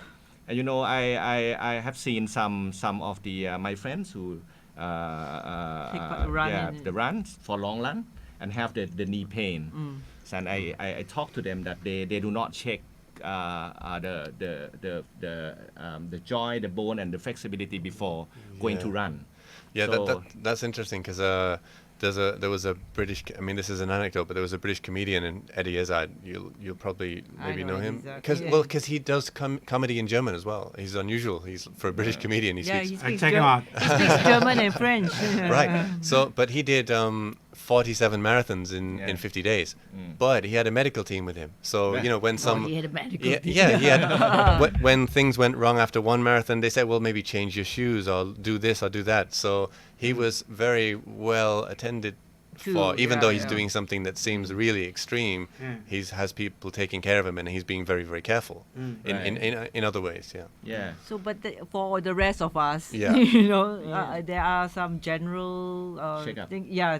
And I have seen some of the my friends who run the runs for long run and have the knee pain. And I talk to them that they do not check the joint, the bone, and the flexibility before going to run. Yeah, So, that's interesting because there was a British. I mean, this is an anecdote, but there was a British comedian in Eddie Izzard. You'll probably I maybe know know Eddie him Izzard, because yeah. he does comedy in German as well. He's unusual. He's for a British comedian. He Yeah, speaks he speaks, check him out. he speaks German and French. right. So, but he did 47 marathons in 50 days. But he had a medical team with him. So Yeah. you know when some he had a medical yeah, team. yeah, he had when things went wrong after one marathon, they said, well, maybe change your shoes or do this or do that. So he was very well attended for, even though he's doing something that seems really extreme. He has people taking care of him, and he's being very, very careful in other ways. Yeah. yeah. So, but for the rest of us, Yeah. you know, there are some general Check-up.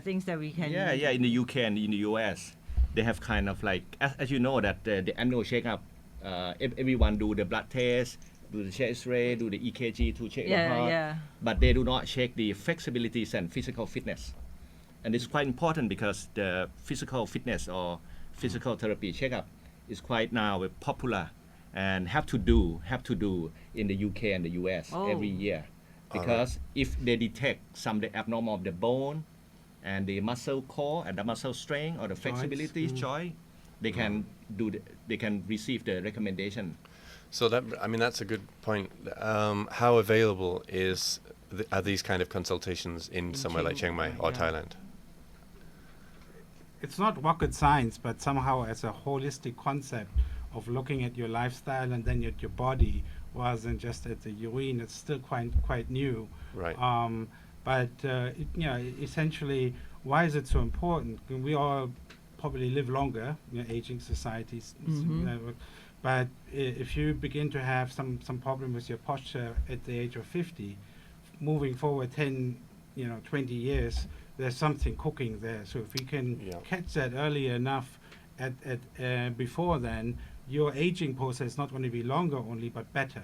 things that we can. Yeah, in the UK and in the US, they have kind of like, as you know, that the annual checkup, everyone do the blood test, do the chest X-ray, do the EKG to check the heart, but they do not check the flexibilities and physical fitness. And it's quite important because the physical fitness or physical therapy checkup is quite now popular and have to do in the UK and the US every year. Because if they detect some the abnormal of the bone and the muscle core and the muscle strength or the flexibility joint, they can they can receive the recommendation. So that's a good point. How available are these kind of consultations in somewhere like Chiang Mai or Thailand? It's not rocket science, but somehow as a holistic concept of looking at your lifestyle and then at your body, rather than just at the urine, it's still quite new. Right. But essentially, why is it so important? We all probably live longer, aging societies. But if you begin to have some problem with your posture at the age of 50, moving forward 10, 20 years, there's something cooking there. So if we can catch that early enough before then, your aging process is not going to be longer only, but better,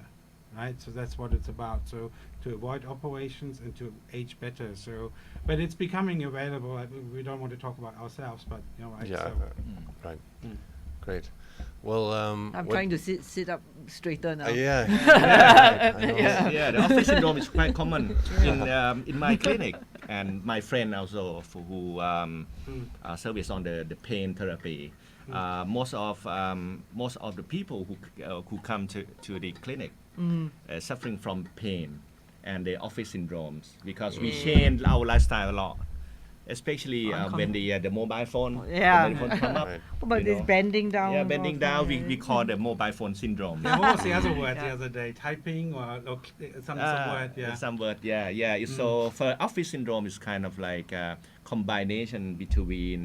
right? So that's what it's about. So to avoid operations and to age better. So, but it's becoming available. We don't want to talk about ourselves, but right? Yeah, so, right. Great. Well, I'm trying to sit up straighter now. Yeah. Yeah, the office syndrome is quite common in my clinic, and my friend also who service on the pain therapy. Most of the people who come to the clinic suffering from pain and the office syndromes because we change our lifestyle a lot. Especially when the mobile phone, come up. Right. But it's bending down. Yeah, bending down. We call the mobile phone syndrome. what was the other word the other day? Typing or some word? Yeah. Some word. Yeah. So for office syndrome, it's kind of like a combination between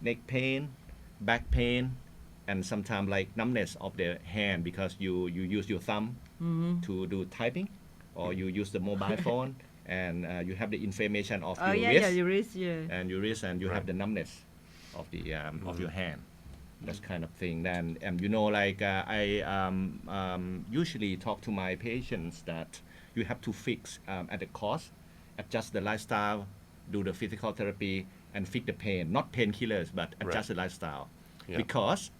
neck pain, back pain, and sometimes like numbness of the hand because you use your thumb to do typing, or you use the mobile phone. And you have the inflammation of your wrist, and your wrist, and you have the numbness of the of your hand. That's kind of thing. Then I usually talk to my patients that you have to fix at the cost, adjust the lifestyle, do the physical therapy, and fix the pain. Not painkillers, but adjust the lifestyle. Yeah. Because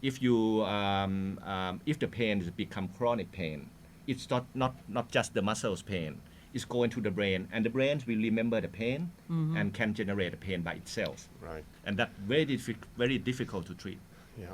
if you if the pain has become chronic pain, it's not just the muscles pain. It's going to the brain, and the brain will remember the pain and can generate the pain by itself. Right. And that's very difficult to treat. Yeah.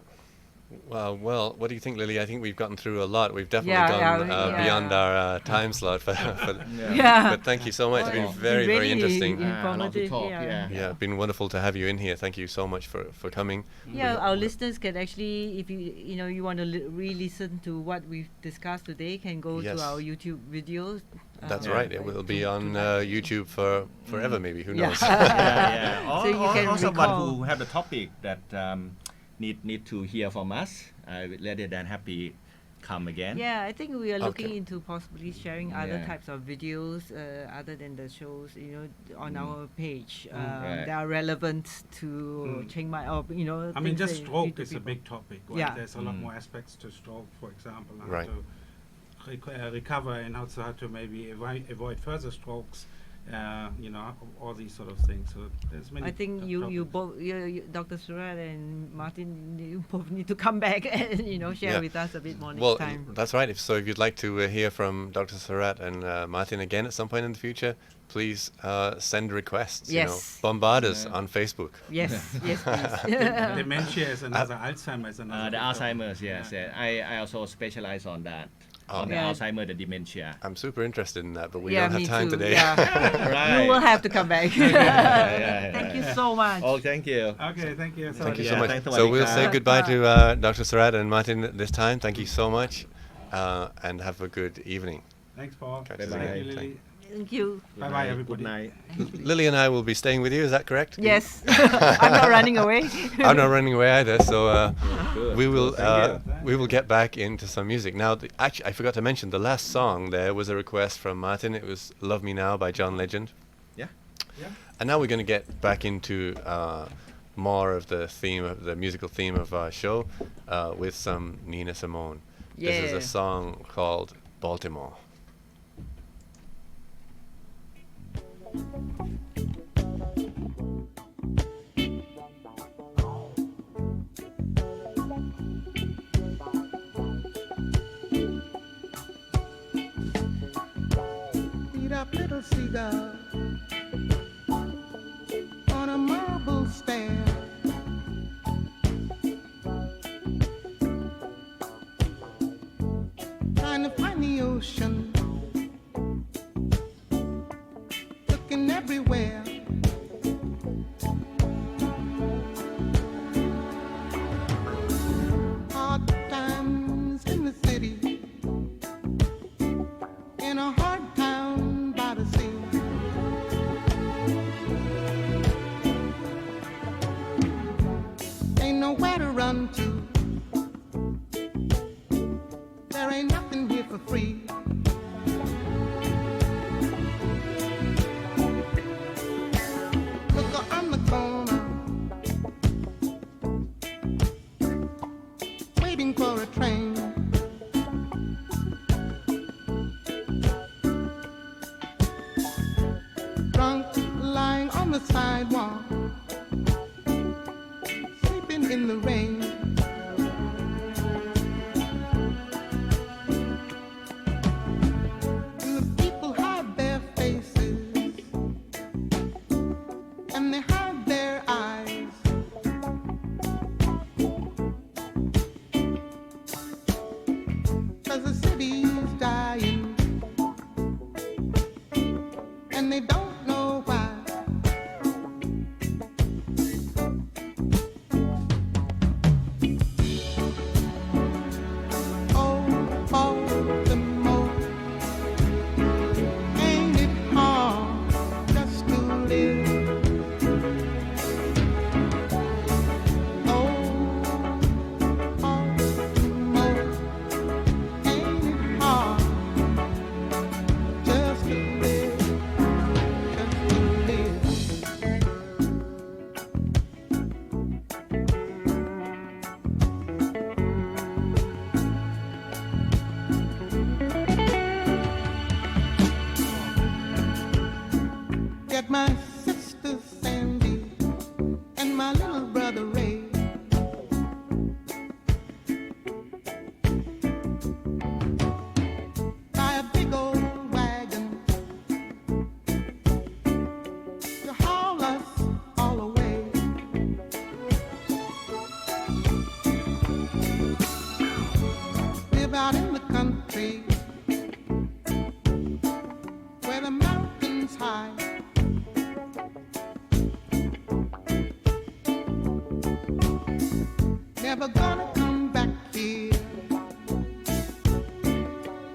Well, what do you think, Lily? I think we've gotten through a lot. We've definitely gone beyond our time slot. But thank you so much. It's been very, very interesting. Informative. Yeah, it's been wonderful to have you in here. Thank you so much for coming. Yeah, our listeners can actually, if you want to re-listen to what we've discussed today, can go to our YouTube videos. That's right. It will be on YouTube for forever, maybe. Who knows? Yeah. So you can also, recall. one who have the topic that need to hear from us, rather than happy come again. Yeah, I think we are looking into possibly sharing other types of videos other than the shows, on our page that are relevant to Chiang Mai, or I mean, just things that stroke YouTube is a people. big topic. Right? Yeah. There's a lot more aspects to stroke, for example, how Right. to recover and also how to maybe avoid further strokes. all these sort of things. So there's many. I think problems. Dr. Surratt and Martin, you both need to come back and share Yeah. with us a bit more next Well, time. that's right. If you'd like to hear from Dr. Surratt and Martin again at some point in the future, please send requests. Yes. Bombard us on Facebook. Yes, yes, please. Dementia is another. Alzheimer is another. The big problem. Alzheimer's, yes. Yeah. I also specialize on that. Oh. On the Yeah. Alzheimer, the dementia. I'm super interested in that, but we Yeah, don't have me time too. today. Yeah. Right. You will have to come back. yeah. Thank you so much. Oh, thank you. Okay, thank you. Thank you Yeah, so much. thanks, So we'll say Tawanika. goodbye to Dr. Surratt and Martin this time. Thank you so much, and have a good evening. Thanks, Paul. Catch you Thank later. you, Lily. Thank you. Bye bye, everybody. Good night. Lily and I will be staying with you. Is that correct? Yes. I'm not running away. I'm not running away either. So Good. we will Thank you. get back into some music. Now, actually, I forgot to mention the last song. There was a request from Martin. It was "Love Me Now" by John Legend. Yeah. Yeah. And now we're going to get back into more of the musical theme of our show, with some Nina Simone. This is Yeah. a song called "Baltimore." Beat up little seagull on a marble stair. Trying to find the ocean, looking everywhere. Hard times in the city, in a hard town by the sea. Ain't nowhere to run to. There ain't nothing here for free. Look on the corner, waiting for a train. Drunk, lying on the sidewalk, sleeping in the rain. And the people hide their faces, and they hide their eyes. 'Cause the city's dying, and they don't know why. Oh, Baltimore, ain't it hard just to live? Oh, Baltimore, ain't it hard just to live? Just to live. Get my sister Sandy and my little brother Ray. Buy a big old wagon to haul us all away. Live out in the country where the mountains high. Never gonna come back here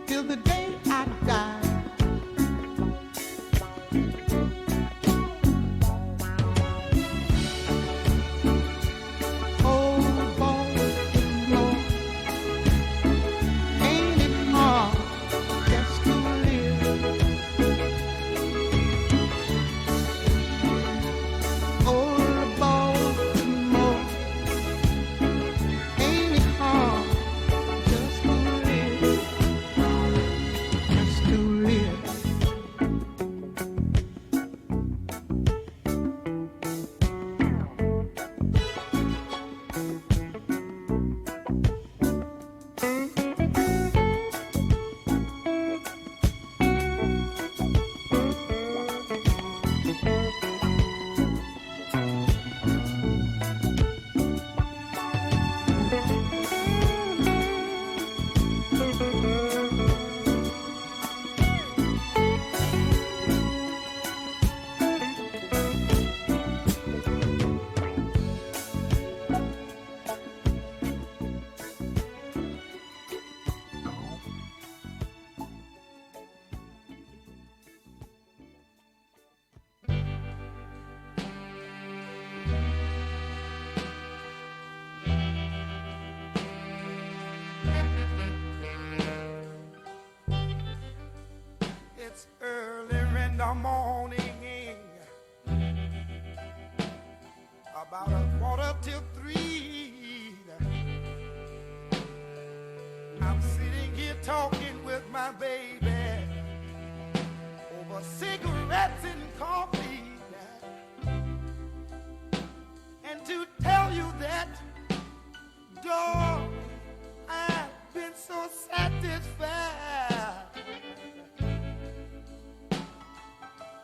till the day I die. Oh, Baltimore, ain't it hard just to live? Oh, Baltimore, It's early in the morning, about 2:45. I'm sitting here talking with my baby over cigarettes and coffee. And to tell you that, dog, I've been so satisfied.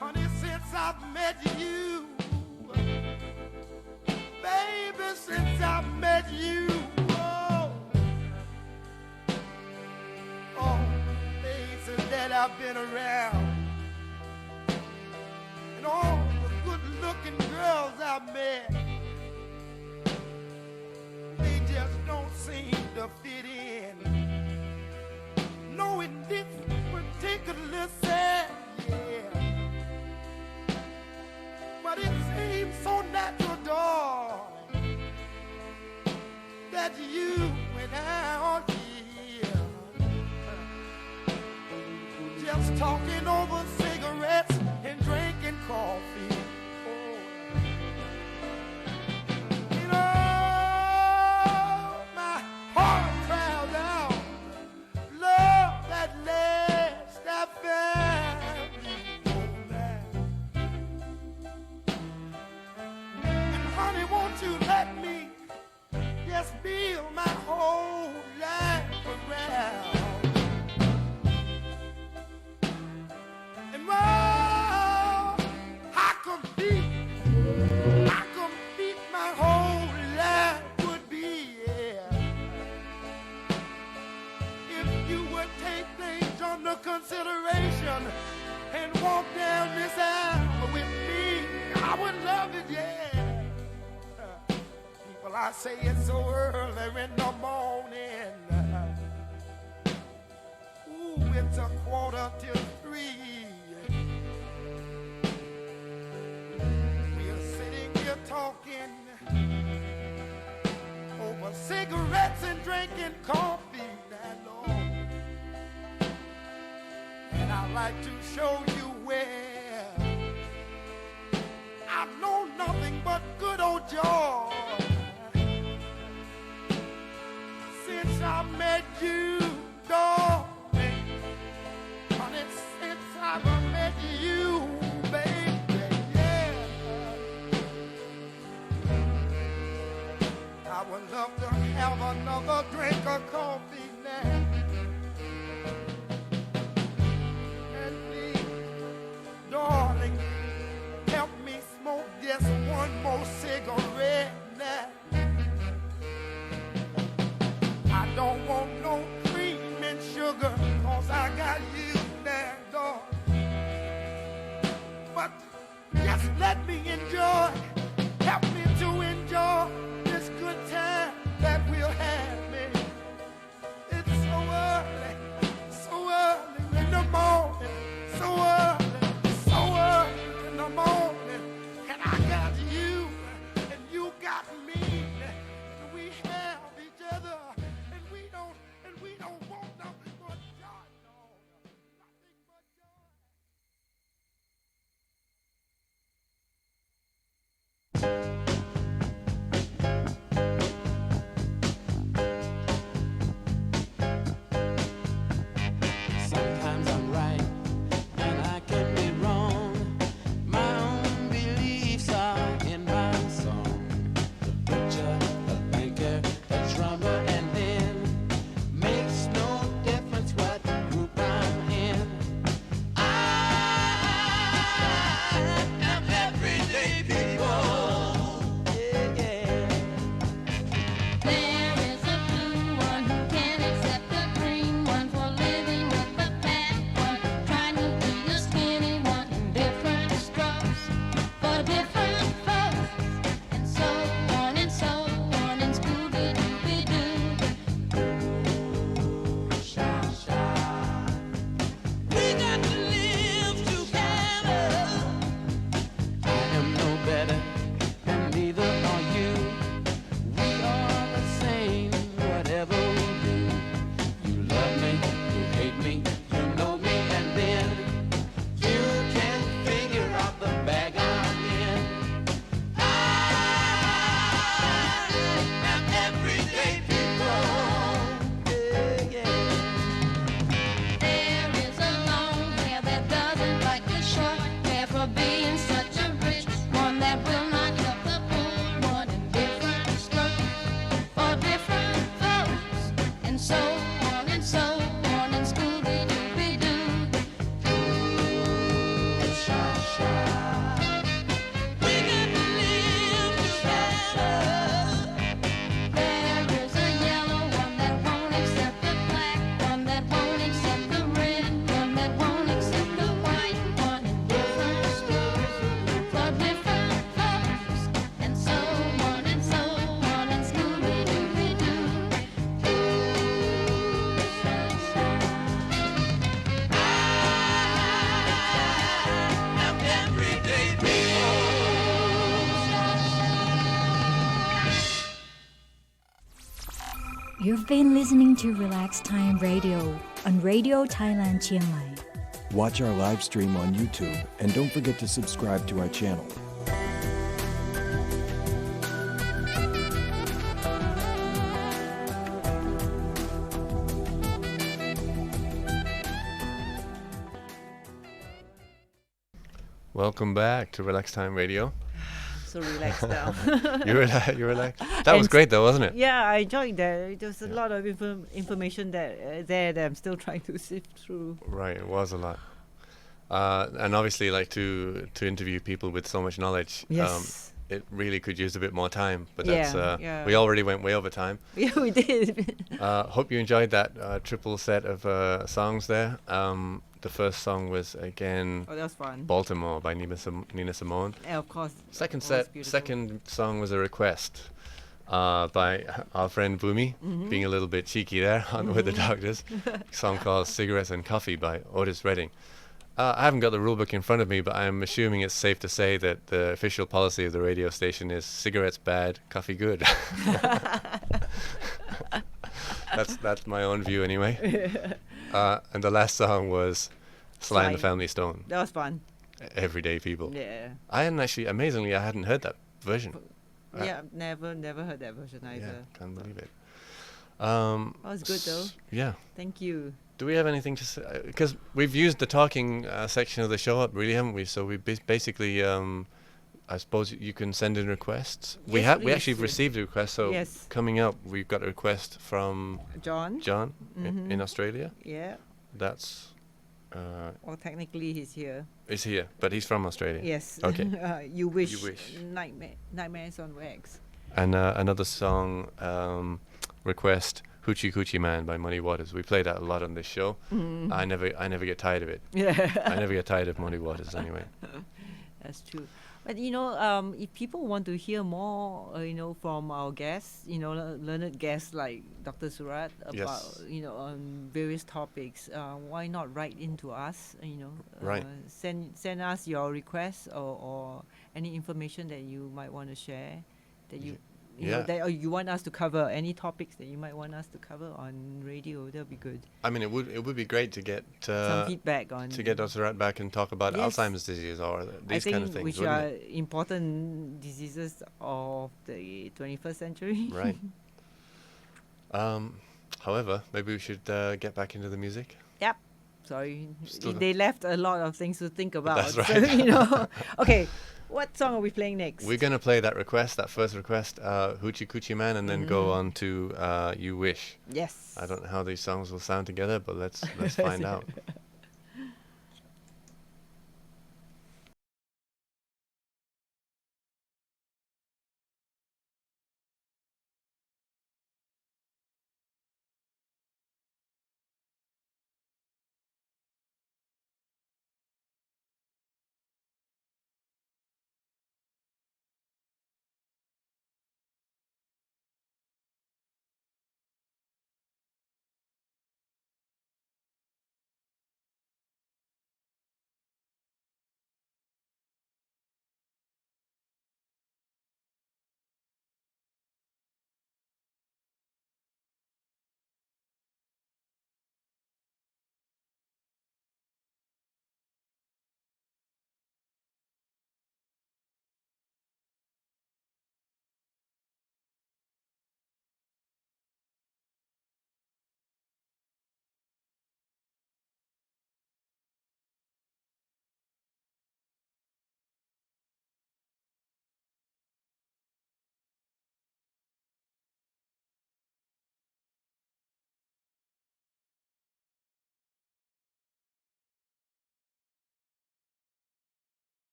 Honey, since I've met you, baby, since I've met you, oh, places that I've been around, and all the good-looking girls I've met, they just don't seem to fit in. No, in this particular set, yeah. But it seems so natural, darling, that you and I are here, just talking over cigarettes and drinking coffee. Oh. You know, my heart cries out, love that last I found you. Honey, won't you let me just build my whole life around? And well, I compete my whole life would be, yeah, if you would take things under consideration and walk down this aisle with me. I would love it, yeah. Well, I say it's so early in the morning. Ooh, it's 2:45. We're sitting here talking over cigarettes and drinking coffee, that Lord. And I'd like to show you where I've known nothing but good old joy. Since I met you, darling, honey, since I've met you, baby, yeah. I would love to have another drink of coffee now. And please, darling, help me smoke just one more cigarette now. I don't want no cream and sugar, 'cause I got you there, darling. But just let me enjoy, help me to enjoy this good time that we'll have, man. It's so early in the morning, so early in the morning, and I got you, and you got me, and we have each other. We don't want nothing but joy, no. Nothing but joy. You've been listening to Relax Time Radio on Radio Thailand Chiang Mai. Watch our live stream on YouTube and don't forget to subscribe to our channel. Welcome back to Relax Time Radio. So relaxed now. You relaxed? That was great though, wasn't it? Yeah, I enjoyed that. There's a lot of information that I'm still trying to sift through. Right, it was a lot. And obviously, like to interview people with so much knowledge, Yes. it really could use a bit more time. But Yeah, that's yeah. we already went way over time. Yeah, we did. Hope you enjoyed that triple set of songs there. The first song was again Oh, that was fun. Baltimore by Nina Simone. Yeah, of course. Second It was set, beautiful. second song was a request by our friend Bhumi, being a little bit cheeky there on with the doctors. Song called Cigarettes and Coffee by Otis Redding. I haven't got the rule book in front of me, but I'm assuming it's safe to say that the official policy of the radio station is cigarettes bad, coffee good. That's my own view anyway. And the last song was Sly and the Sly. Family Stone, That was fun. Everyday People. Yeah. I hadn't actually, amazingly, I hadn't heard that version. Yeah, never heard that version either. Yeah, can't believe it. That was good though. Yeah. Thank you. Do we have anything to say? Because we've used the talking section of the show up, really, haven't we? So we basically, I suppose you can send in requests. We Yes, we actually please. received a request. So Yes. coming up, we've got a request from John? John in Australia. Yeah. That's Well, technically he's here. is here, but he's from Australia. Yes. Okay. You wish. You Wish. Nightmares on Wax. And another song request, Hoochie Coochie Man by Muddy Waters. We play that a lot on this show. I never get tired of it. Yeah. I never get tired of Muddy Waters anyway. That's true. But if people want to hear more, from our guests, learned guests like Dr. Surratt about, Yes. On various topics, why not write into us? Right. Send us your requests or any information that you might want to share, that you. Or you want us to cover any topics that you might want us to cover on radio. That'll be good. I mean, it would be great to get Some feedback on. to get Dr. Rat back and talk about Yes. Alzheimer's disease or these kind of things, which wouldn't are it? important diseases of the 21st century. Right. However, maybe we should get back into the music. Yep. Sorry, Still they left a lot of things to think about. That's So, right. Okay, what song are we playing next? We're gonna play that first request, Hoochie Coochie Man, and then go on to You Wish. Yes. I don't know how these songs will sound together, but let's find out.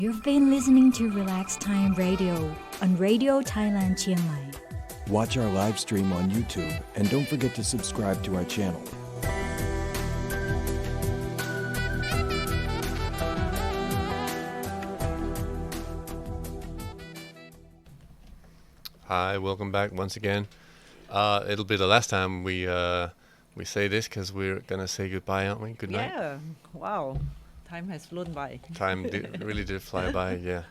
You've been listening to Relax Time Radio on Radio Thailand Chiang Mai. Watch our live stream on YouTube and don't forget to subscribe to our channel. Hi, welcome back once again. It'll be the last time we say this because we're gonna say goodbye, aren't we? Good night. Yeah. Wow. Time has flown by. Time really did fly by. Yeah,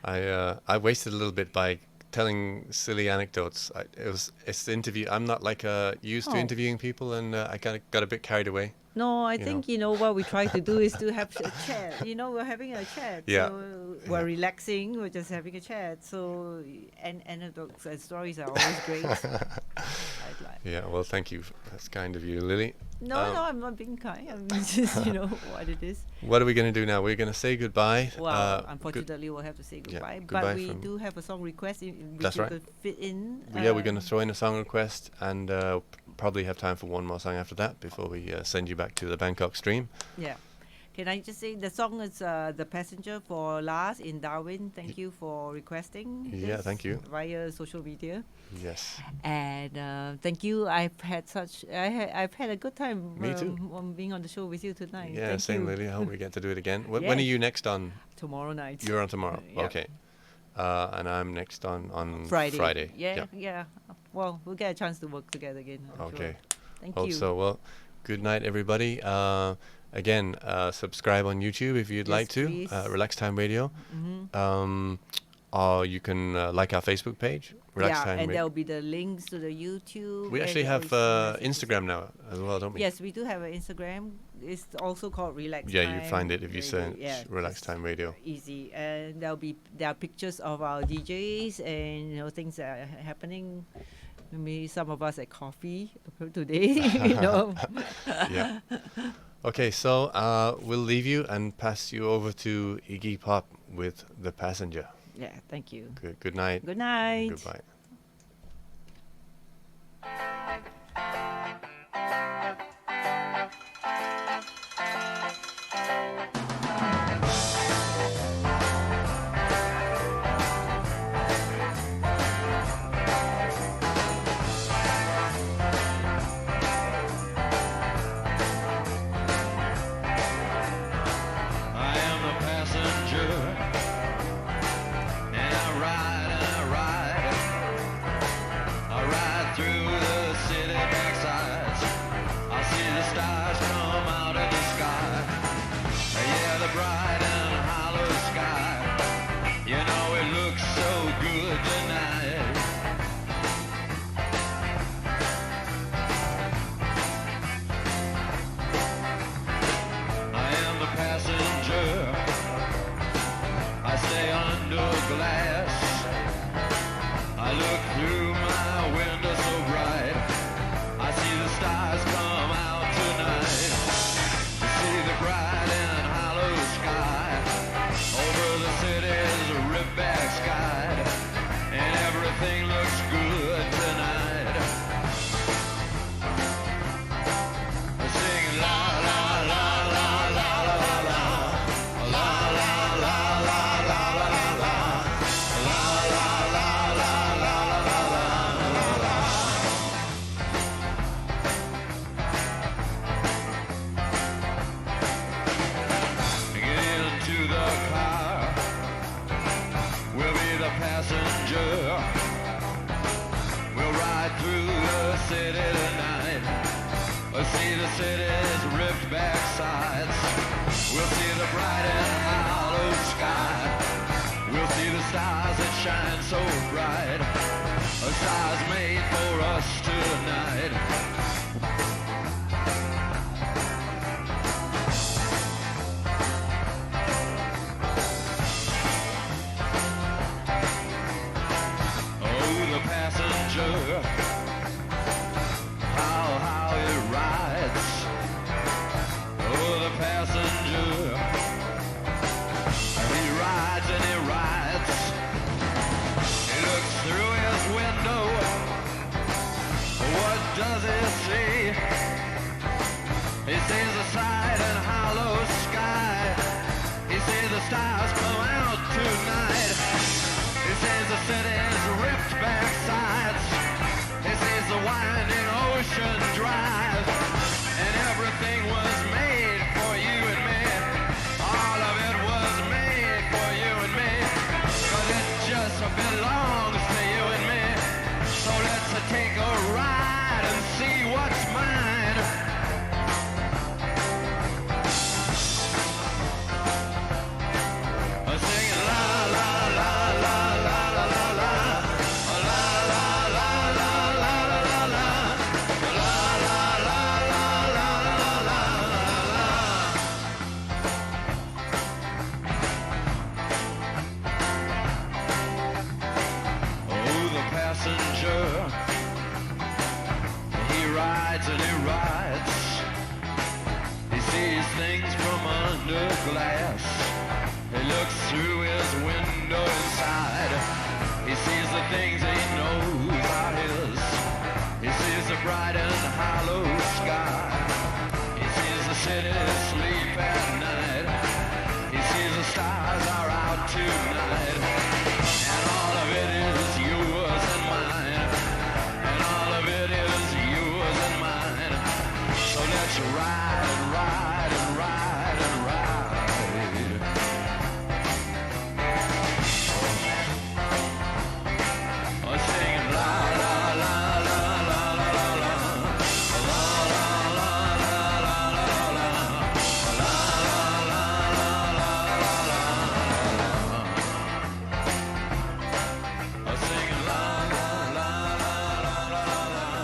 I wasted a little bit by telling silly anecdotes. It's the interview. I'm not like used to interviewing people, and I kind of got a bit carried away. No, I think what we try to do is to have a chat. We're having a chat. Yeah. So we're relaxing. We're just having a chat. So and anecdotes and stories are always great. Yeah. Well, thank you. That's kind of you, Lily. No, I'm not being kind. I'm just what it is. What are we going to do now? We're going to say goodbye. Well, unfortunately, we'll have to say goodbye. Yeah, goodbye but we do have a song request which That's you right. could fit in. Yeah, we're going to throw in a song request and probably have time for one more song after that before we send you back to the Bangkok stream. Yeah. Can I just say the song is The Passenger for Lars in Darwin. Thank you for requesting Yeah, this thank you. via social media. Yes. And thank you. I've had a good time Me too. on being on the show with you tonight. Yeah, Thank same, you. Lily. I hope we get to do it again. When are Yes. you next on? Tomorrow night. You're on tomorrow. Yep. Okay. And I'm next on Friday. Yeah. Yeah. Well, we'll get a chance to work together again. I'm Okay. sure. Thank Hope you. so. Well, good night, everybody. Again, subscribe on YouTube if you'd Yes, like to. please. Relax Time Radio. Or you can like our Facebook page, Relax Yeah, Time and Radio. there'll be the links to the YouTube. We and actually have all these messages. Instagram now as well, don't we? Yes, we do have an Instagram. It's also called Relax Yeah, Time you find it if you Radio. search Yeah, Relax just Time Radio. Easy, and there are pictures of our DJs and things that are happening. Maybe some of us at coffee today. Yeah. Okay, so we'll leave you and pass you over to Iggy Pop with The Passenger. Yeah. Thank you. Good night. Good night. Goodbye. I am the passenger, and I ride and I ride. I ride through the city backsides. I see the stars come out of the sky. Yeah, the bright and hollow sky. You know it looks so good tonight. I am the passenger. I stay under glass. I look through my window so bright. I see the stars come out tonight. To see the bright and hollow sky over the city's ripped back sky, and everything looks good tonight. I sing la la la la la la la la la la la la la la la. Get into the car. We'll be the passenger. We'll ride through the city tonight. We'll see the city's ripped back sides. We'll see the bright and hollow sky. We'll see the stars that shine so bright. Stars made for us tonight. Oh, the passenger, how he rides. Oh, the passenger, he rides and he rides. He looks through his window. What does he see? He sees the side and hollow sky. He sees the stars come out under glass. He looks through his window inside. He sees the things he knows are his. He sees the bright and hollow sky. He sees the city sleep at night. He sees the stars are out tonight. And all of it is yours and mine. And all of it is yours and mine. So let's ride and ride and ride and ride. Oh, singing la la la la la la la la la la la la la la. Singing la la la la la la la la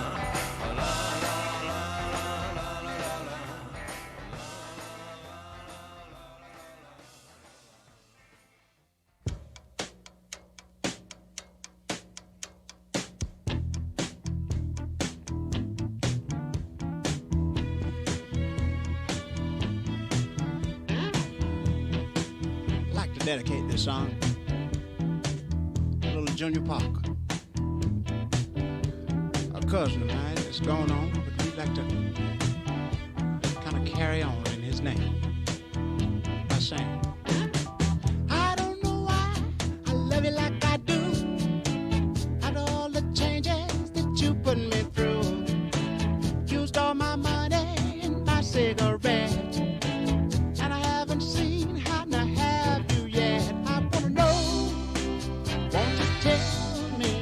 I'd like to dedicate this song to little Junior Parker, a cousin of mine that's gone on, but we'd like to kind of carry on in his name by saying, I don't know why I love you like I do, after all the changes that you put me through. Used all my money and my cigarettes, and I haven't seen how to have you yet. I wanna know, won't you tell me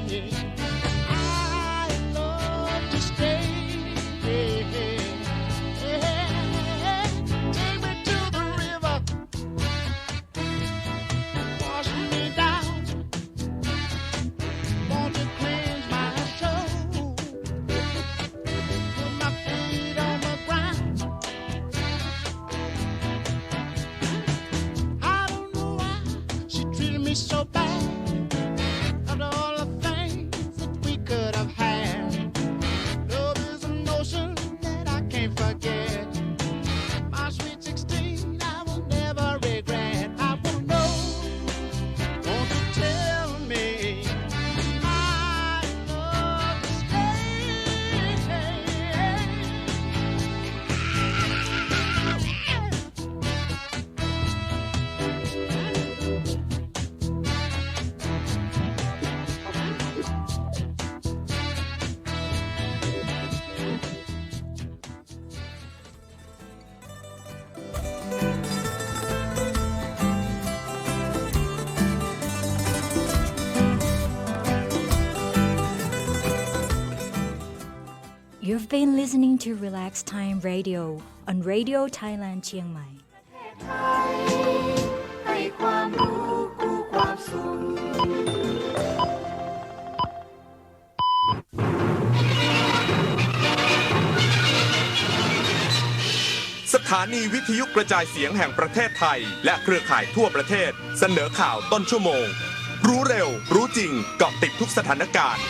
I love to stay? Take me to the river, wash me down. Want to cleanse my soul, put my feet on the ground. I don't know why she treated me so bad. After all the things that we could have had, love is an notion that I can't forget. My sweet 16, I will never regret. I wanna know, won't you tell me I love to stay? You've been listening to Relax Time Radio on Radio Thailand เชียงใหม่ ให้ความรู้คู่ความสุข สถานีวิทยุกระจายเสียงแห่งประเทศไทยและเครือข่ายทั่วประเทศเสนอข่าวต้นชั่วโมงรู้เร็วรู้จริงเกาะติดทุกสถานการณ์